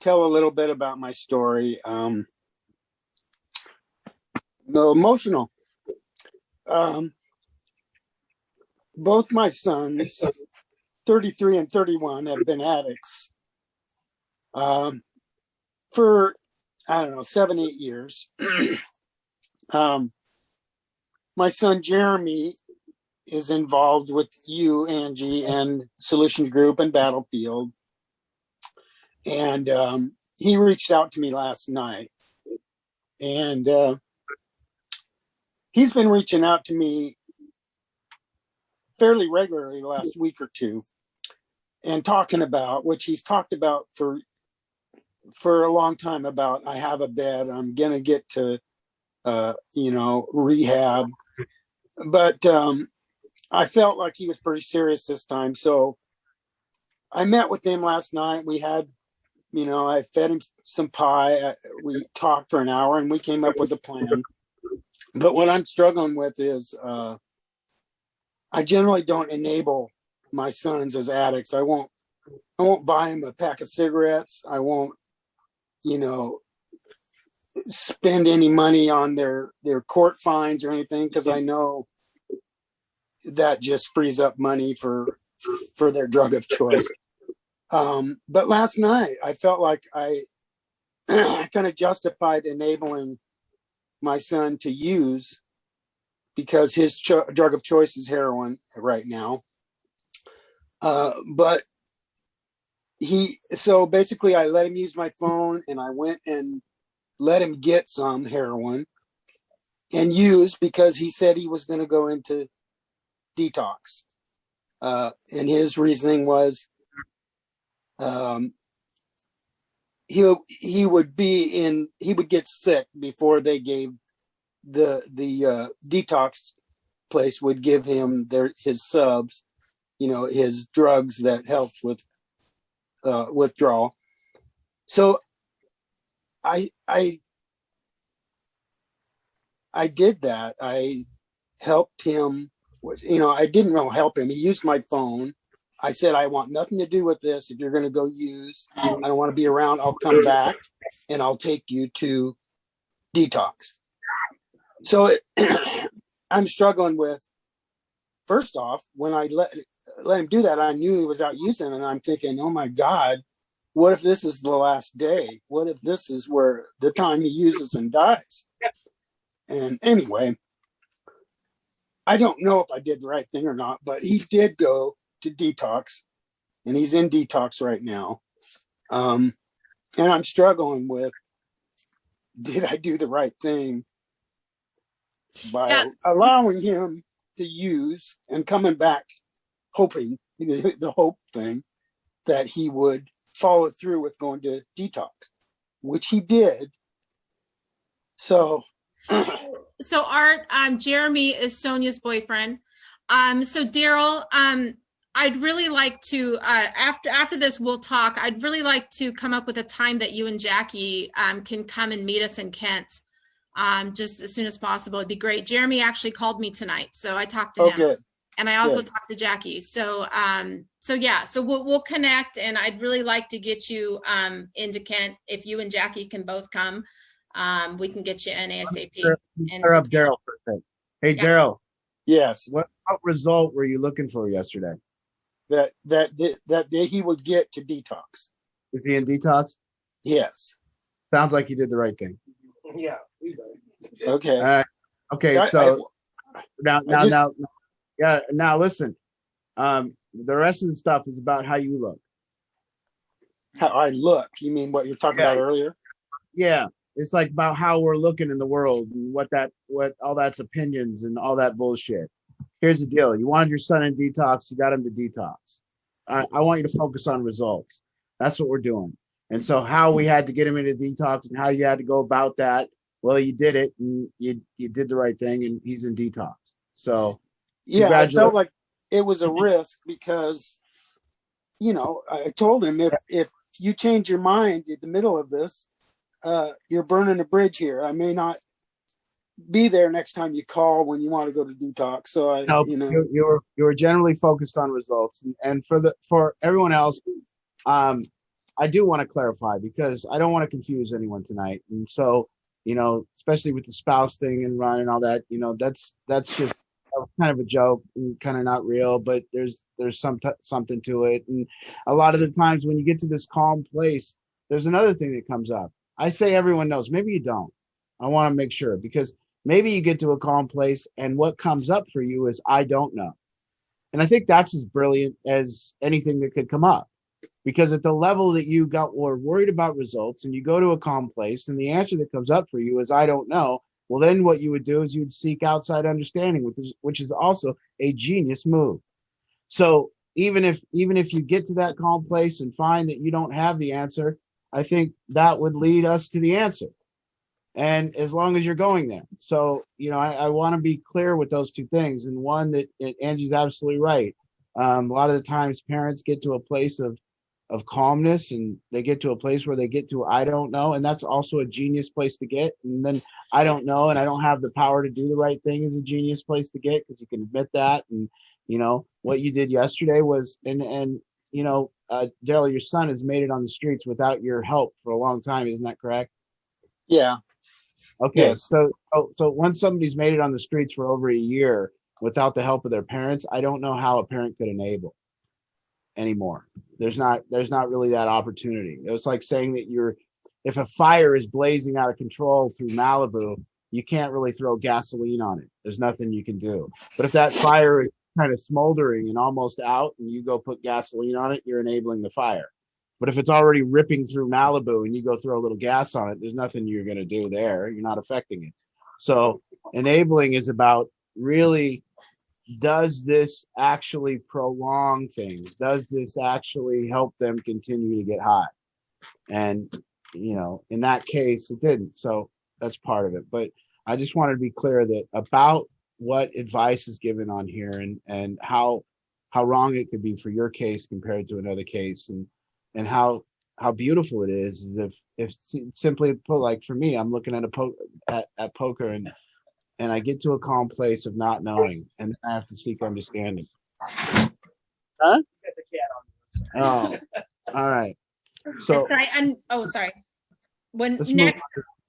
tell a little bit about my story. No, emotional. Both my sons, 33 and 31, have been addicts for, I don't know, 7, 8 years. My son Jeremy is involved with you, Angie, and Solution Group and Battlefield. And he reached out to me last night. And he's been reaching out to me fairly regularly the last week or two and talking about, which he's talked about for a long time, about I have a bed, I'm going to get to, rehab. But I felt like he was pretty serious this time. So I met with him last night. We had, I fed him some pie. We talked for an hour and we came up with a plan. But what I'm struggling with is I generally don't enable my sons as addicts. I won't buy them a pack of cigarettes. I won't, spend any money on their court fines or anything, because I know that just frees up money for their drug of choice. But last night I felt like I kind of justified enabling my son to use, because his drug of choice is heroin right now. But so basically I let him use my phone, and I went and let him get some heroin and use, because he said he was going to go into detox. And his reasoning was he would get sick before they gave the detox place would give him his subs, his drugs that helps with withdrawal. So I did that. I helped him. I didn't really help him. He used my phone. I said, I want nothing to do with this. If you're going to go use, I don't want to be around. I'll come back and I'll take you to detox. So I'm struggling with, first off, when I let him do that, I knew he was out using, and I'm thinking, oh my God, what if this is the last day? What if this is where the time he uses and dies? And anyway, I don't know if I did the right thing or not, but he did go to detox, and he's in detox right now. And I'm struggling with, did I do the right thing by allowing him to use and coming back, hoping, the hope thing, that he would follow through with going to detox, which he did. So Art, Jeremy is Sonia's boyfriend. So Daryl, I'd really like to, after this, we'll talk. I'd really like to come up with a time that you and Jackie can come and meet us in Kent, just as soon as possible. It'd be great. Jeremy actually called me tonight, so I talked to him. Good. And I also talked to Jackie. So we'll connect, and I'd really like to get you into Kent. If you and Jackie can both come, we can get you in ASAP. Clear up Daryl for a second. Hey, Daryl. Yes. What result were you looking for yesterday? That he would get to detox. Is he in detox? Yes. Sounds like you did the right thing. Yeah. Okay. Okay. Now listen. The rest of the stuff is about how you look. How I look? You mean what you're talking about earlier? Yeah. It's like about how we're looking in the world and what all that's opinions and all that bullshit. here's the deal. You wanted your son in detox. You got him to detox. I want you to focus on results. That's what we're doing. And so how we had to get him into detox and how you had to go about that. Well, you did it and you did the right thing and he's in detox. So yeah, I felt like it was a risk because, you know, I told him if you change your mind in the middle of this, you're burning a bridge here. I may not be there next time you call when you want to go to detox. So you were generally focused on results, and for everyone else, I do want to clarify because I don't want to confuse anyone tonight. And so, you know, especially with the spouse thing and Ron and all that, you know, that's just kind of a joke and kind of not real, but there's something to it. And a lot of the times when you get to this calm place, there's another thing that comes up. I say everyone knows, maybe you don't. I want to make sure because maybe you get to a calm place and what comes up for you is I don't know. And I think that's as brilliant as anything that could come up. Because at the level that you were worried about results and you go to a calm place and the answer that comes up for you is I don't know, well, then what you would do is you would seek outside understanding, which is also a genius move. So even if you get to that calm place and find that you don't have the answer, I think that would lead us to the answer. And as long as you're going there. So, you know, I want to be clear with those two things. And one that Angie's absolutely right. A lot of the times parents get to a place of calmness and they get to a place where they get to I don't know, and that's also a genius place to get. And then I don't know and I don't have the power to do the right thing is a genius place to get because you can admit that. And you know what you did yesterday was and you know Daryl, your son has made it on the streets without your help for a long time, isn't that correct? Yeah. Okay. Yes. So once somebody's made it on the streets for over a year without the help of their parents, I don't know how a parent could enable anymore. There's not really that opportunity. It was like saying that if a fire is blazing out of control through Malibu, you can't really throw gasoline on it. There's nothing you can do. But if that fire is kind of smoldering and almost out and you go put gasoline on it, you're enabling the fire. But if it's already ripping through Malibu and you go throw a little gas on it, there's nothing you're going to do there. You're not affecting it. So enabling is about really, does this actually prolong things? Does this actually help them continue to get high? And, you know, in that case, it didn't. So that's part of it. But I just wanted to be clear that about what advice is given on here and how wrong it could be for your case compared to another case and how beautiful it is if simply put, like for me, I'm looking at poker and I get to a calm place of not knowing, and I have to seek understanding. Huh? Oh, all right. So sorry. When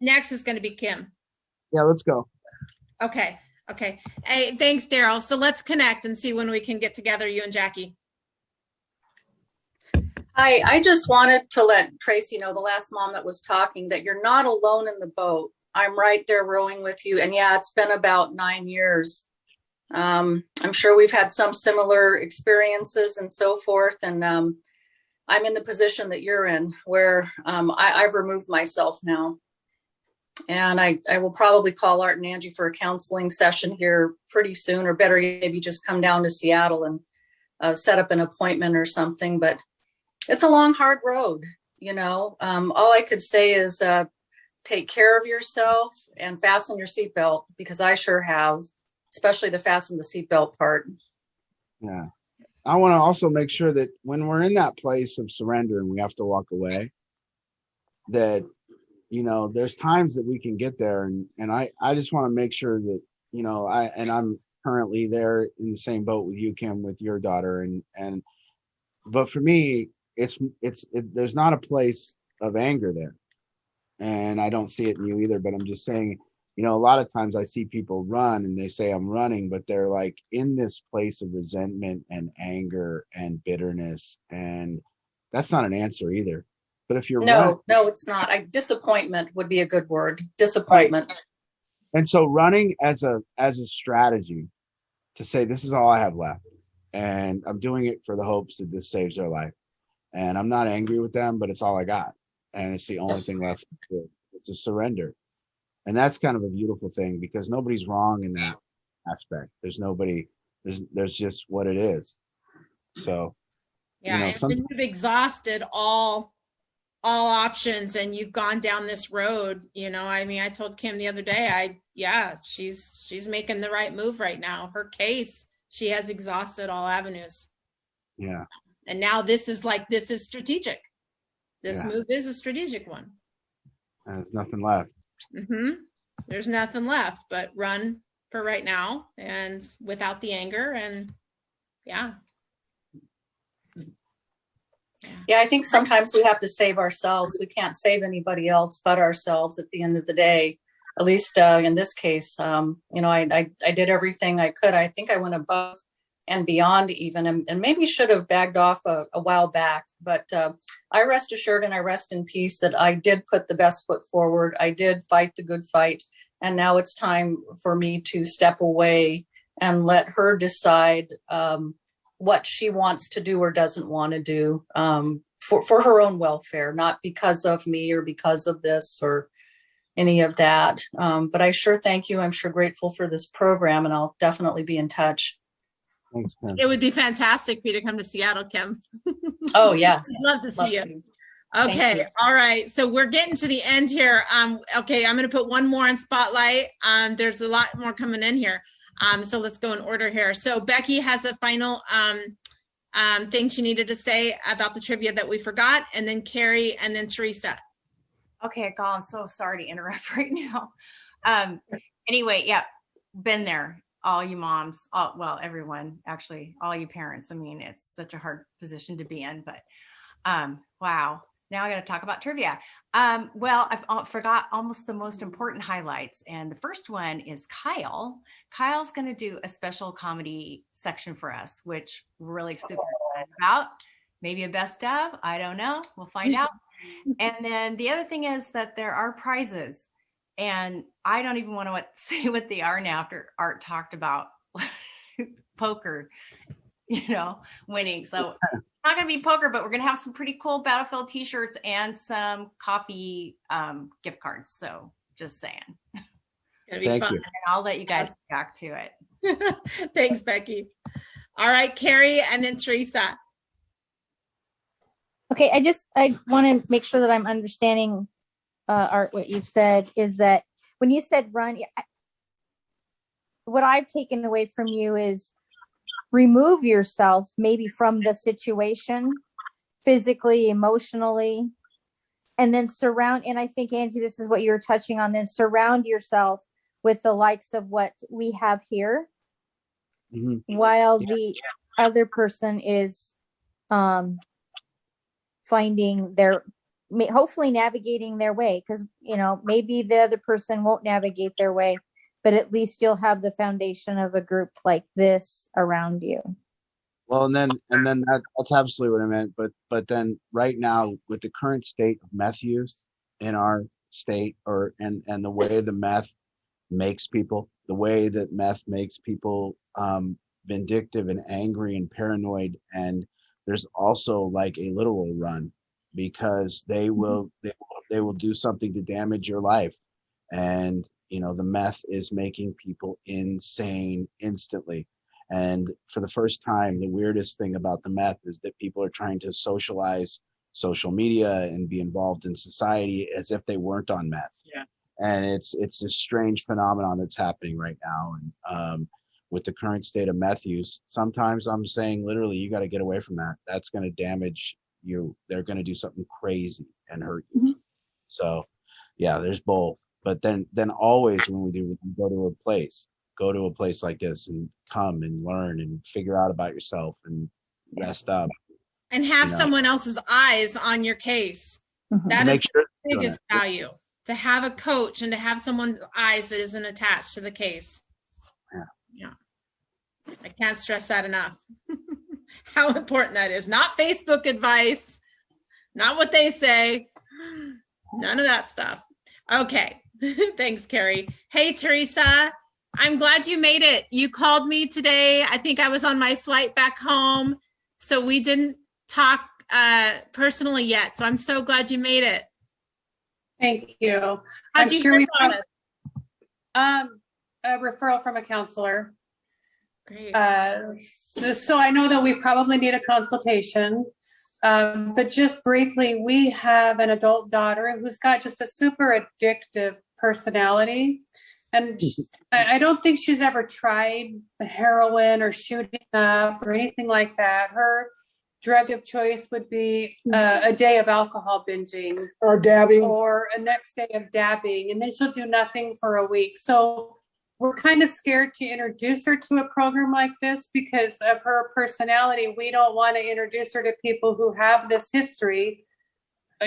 next is going to be Kim. Yeah, let's go. Okay. Hey, thanks, Daryl. So let's connect and see when we can get together, you and Jackie. Hi, I just wanted to let Tracy know, the last mom that was talking, that you're not alone in the boat. I'm right there rowing with you. And yeah, it's been about 9 years. I'm sure we've had some similar experiences and so forth. And I'm in the position that you're in where I've removed myself now. And I will probably call Art and Angie for a counseling session here pretty soon, or better, maybe just come down to Seattle and set up an appointment or something. But it's a long, hard road, you know. All I could say is take care of yourself and fasten your seatbelt, because I sure have, especially the fasten the seatbelt part. Yeah. I want to also make sure that when we're in that place of surrender and we have to walk away, that, you know, there's times that we can get there. And I just want to make sure that, you know, I'm currently there in the same boat with you, Kim, with your daughter. But for me, there's not a place of anger there. And I don't see it in you either, but I'm just saying, you know, a lot of times I see people run and they say I'm running, but they're like in this place of resentment and anger and bitterness. And that's not an answer either. But if you're No, it's not. Disappointment would be a good word. Disappointment. Right. And so running as a strategy to say, this is all I have left. And I'm doing it for the hopes that this saves their life. And I'm not angry with them, but it's all I got. And it's the only thing left. It's a surrender. And that's kind of a beautiful thing, because nobody's wrong in that aspect. There's nobody There's just what it is. So, Yeah, you know, and then you've exhausted all options and you've gone down this road. You know, I mean, I told Kim the other day, she's making the right move right now. Her case, she has exhausted all avenues. Yeah. And now this is strategic. This Yeah. move is a strategic one. There's nothing left. There's nothing left but run for right now and without the anger. And yeah. Yeah, I think sometimes we have to save ourselves. We can't save anybody else but ourselves at the end of the day. At least in this case, you know, I did everything I could. I think I went above and beyond even, and maybe should have bagged off a while back. But I rest assured and I rest in peace that I did put the best foot forward. I did fight the good fight. And now it's time for me to step away and let her decide what she wants to do or doesn't want to do for her own welfare, not because of me or because of this or any of that. But I sure thank you. I'm sure grateful for this program, and I'll definitely be in touch. Thanks, Kim. It would be fantastic for you to come to Seattle, Kim. Oh, yes. Love to see you. To. Okay. You. All right. So we're getting to the end here. Okay. I'm going to put one more in spotlight. There's a lot more coming in here. So let's go in order here. So Becky has a final thing she needed to say about the trivia that we forgot, and then Carrie, and then Teresa. Okay, Call, I'm so sorry to interrupt right now. Anyway, yeah, been there. All you moms, well, everyone, actually, all you parents. I mean, it's such a hard position to be in, but wow. Now I got to talk about trivia. Well, I forgot almost the most important highlights. And the first one is Kyle. Kyle's going to do a special comedy section for us, which we're really super excited about. Maybe a best of, I don't know. We'll find out. And then the other thing is that there are prizes. And I don't even want to say what they are now after Art talked about poker, winning. So it's not going to be poker, but we're going to have some pretty cool Battlefield t-shirts and some coffee gift cards. So just saying. It's going to be fun. And I'll let you guys get back to it. Thanks, Becky. All right, Carrie, and then Teresa. Okay, I want to make sure that I'm understanding, Art, what you've said is that when you said run, what I've taken away from you is remove yourself maybe from the situation physically, emotionally, and then surround. And I think, Angie, this is what you were touching on, then surround yourself with the likes of what we have here, while the other person is finding hopefully navigating their way, because maybe the other person won't navigate their way, but at least you'll have the foundation of a group like this around you. Well, and then that's absolutely what I meant. But then right now, with the current state of meth use in our state, and the way the meth makes people, the way that meth makes people vindictive and angry and paranoid, and there's also like a literal run, because they will do something to damage your life. And the meth is making people insane instantly. And for the first time, the weirdest thing about the meth is that people are trying to socialize social media and be involved in society as if they weren't on meth. Yeah. And it's a strange phenomenon that's happening right now. And with the current state of meth use, sometimes I'm saying literally, you got to get away from that. That's going to damage you. They're going to do something crazy and hurt you. So yeah, there's both. But then always when we go to a place like this and come and learn and figure out about yourself and rest up. And have someone else's eyes on your case. That is the biggest value, to have a coach and to have someone's eyes that isn't attached to the case. Yeah. I can't stress that enough. How important that is. Not Facebook advice, not what they say, none of that stuff. Okay. Thanks, Carrie. Hey, Teresa, I'm glad you made it. You called me today. I think I was on my flight back home, so we didn't talk personally yet. So I'm so glad you made it. Thank you. How'd you hear about it? A referral from a counselor. Great. So I know that we probably need a consultation, but just briefly, we have an adult daughter who's got just a super addictive personality. And I don't think she's ever tried heroin or shooting up or anything like that. Her drug of choice would be a day of alcohol binging or dabbing or a next day of dabbing, and then she'll do nothing for a week. So we're kind of scared to introduce her to a program like this because of her personality. We don't want to introduce her to people who have this history.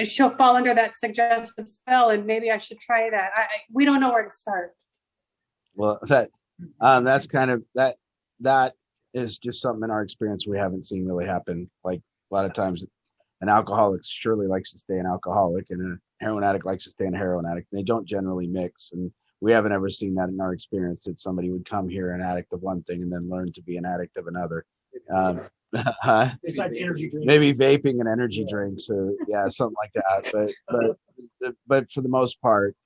She'll fall under that suggestive spell, and maybe I should try that. We don't know where to start. Well, that's kind of that is just something in our experience we haven't seen really happen. Like a lot of times, an alcoholic surely likes to stay an alcoholic, and a heroin addict likes to stay a heroin addict. They don't generally mix, and we haven't ever seen that in our experience, that somebody would come here an addict of one thing and then learn to be an addict of another. Besides energy drinks. Maybe vaping and energy drinks, or something like that. But for the most part,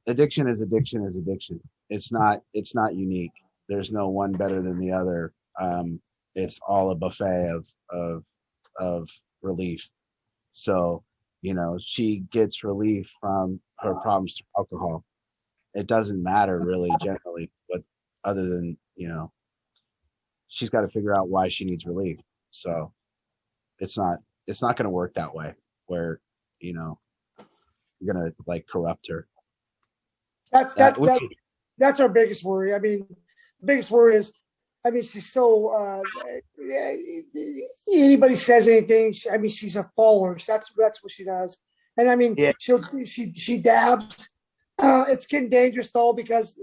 addiction is addiction is addiction. It's not unique. There's no one better than the other. It's all a buffet of relief. So, she gets relief from her problems through alcohol. It doesn't matter really generally, but other than, she's got to figure out why she needs relief. So it's not going to work that way where, you're going to like corrupt her. That's our biggest worry. I mean, the biggest worry is, she's so, anybody says anything, she's a follower. That's what she does. And she dabs. It's getting dangerous though, because,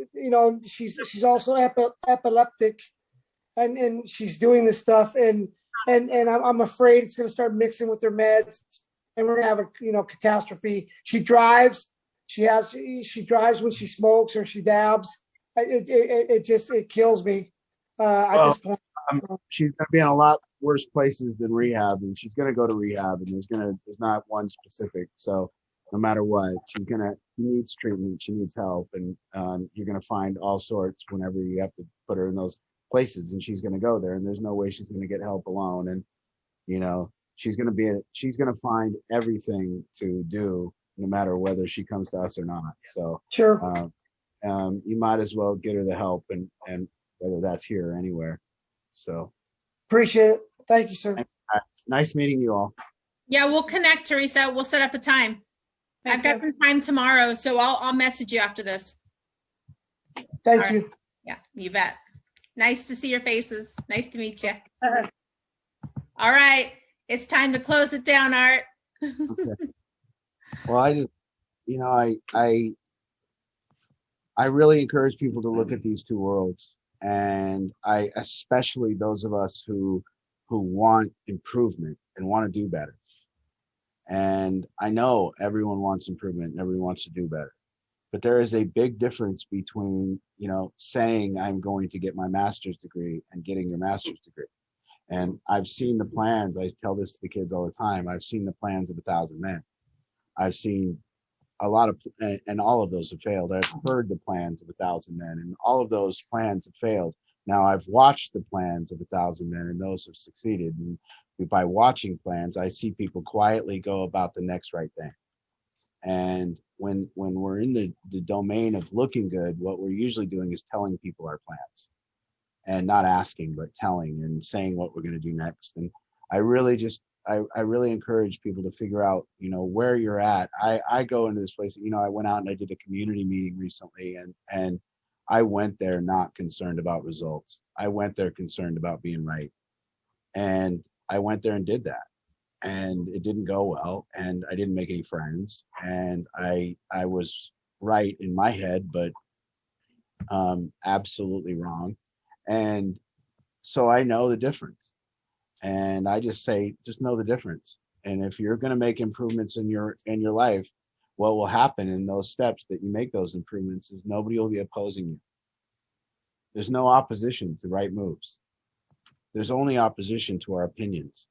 she's also epileptic and she's doing this stuff. And I'm afraid it's going to start mixing with her meds and we're going to have a, catastrophe. She drives. She drives when she smokes or she dabs. It kills me. At this point, she's going to be in a lot worse places than rehab, and she's going to go to rehab, and there's not one specific. So no matter what, she needs treatment, she needs help, and you're going to find all sorts whenever you have to put her in those places, and she's going to go there, and there's no way she's going to get help alone, and she's going to find everything to do, no matter whether she comes to us or not. So sure, you might as well get her the help, and whether that's here or anywhere. So appreciate it. Thank you, sir. Nice meeting you all. Yeah, we'll connect, Teresa. We'll set up a time. I've got some time tomorrow, so I'll message you after this. Thank you. Yeah, you bet. Nice to see your faces. Nice to meet you. All right, it's time to close it down, Art. Okay. Well, I just, I really encourage people to look at these two worlds, and I especially those of us who want improvement and want to do better. And I know everyone wants improvement and everyone wants to do better, but there is a big difference between, saying I'm going to get my master's degree and getting your master's degree. And I've seen the plans. I tell this to the kids all the time. I've seen the plans of 1,000 men. I've seen a lot of, and all of those have failed. I've heard the plans of 1,000 men, and all of those plans have failed. Now I've watched the plans of 1,000 men, and those have succeeded. And by watching plans, I see people quietly go about the next right thing. And when we're in the domain of looking good, what we're usually doing is telling people our plans, and not asking, but telling and saying what we're going to do next. And I really encourage people to figure out, where you're at. I go into this place, I went out and I did a community meeting recently, and I went there not concerned about results. I went there concerned about being right. And I went there and did that. And it didn't go well, and I didn't make any friends. And I was right in my head, but absolutely wrong. And so I know the difference. And I just say, just know the difference. And if you're going to make improvements in your life, what will happen in those steps that you make those improvements is nobody will be opposing you. There's no opposition to right moves. There's only opposition to our opinions.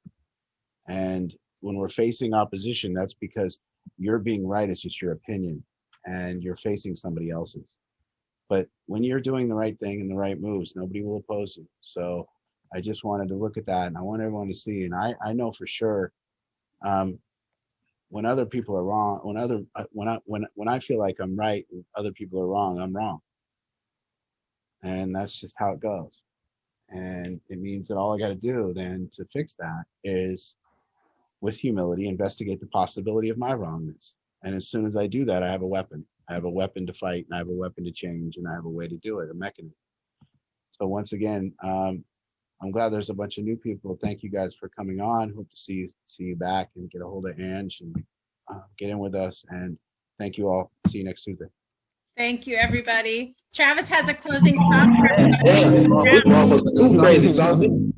And when we're facing opposition, that's because you're being right. It's just your opinion, and you're facing somebody else's. But when you're doing the right thing and the right moves, nobody will oppose you. So I just wanted to look at that, and I want everyone to see. And I know for sure, when other people are wrong, when I feel like I'm right and other people are wrong, I'm wrong. And that's just how it goes. And it means that all I got to do then to fix that is, with humility, investigate the possibility of my wrongness. And as soon as I do that, I have a weapon. I have a weapon to fight, and I have a weapon to change, and I have a way to do it, a mechanism. So once again, I'm glad there's a bunch of new people. Thank you guys for coming on. Hope to see you back and get a hold of Ange and get in with us. And thank you all. See you next Tuesday. Thank you, everybody. Travis has a closing song for everybody. Crazy saucy.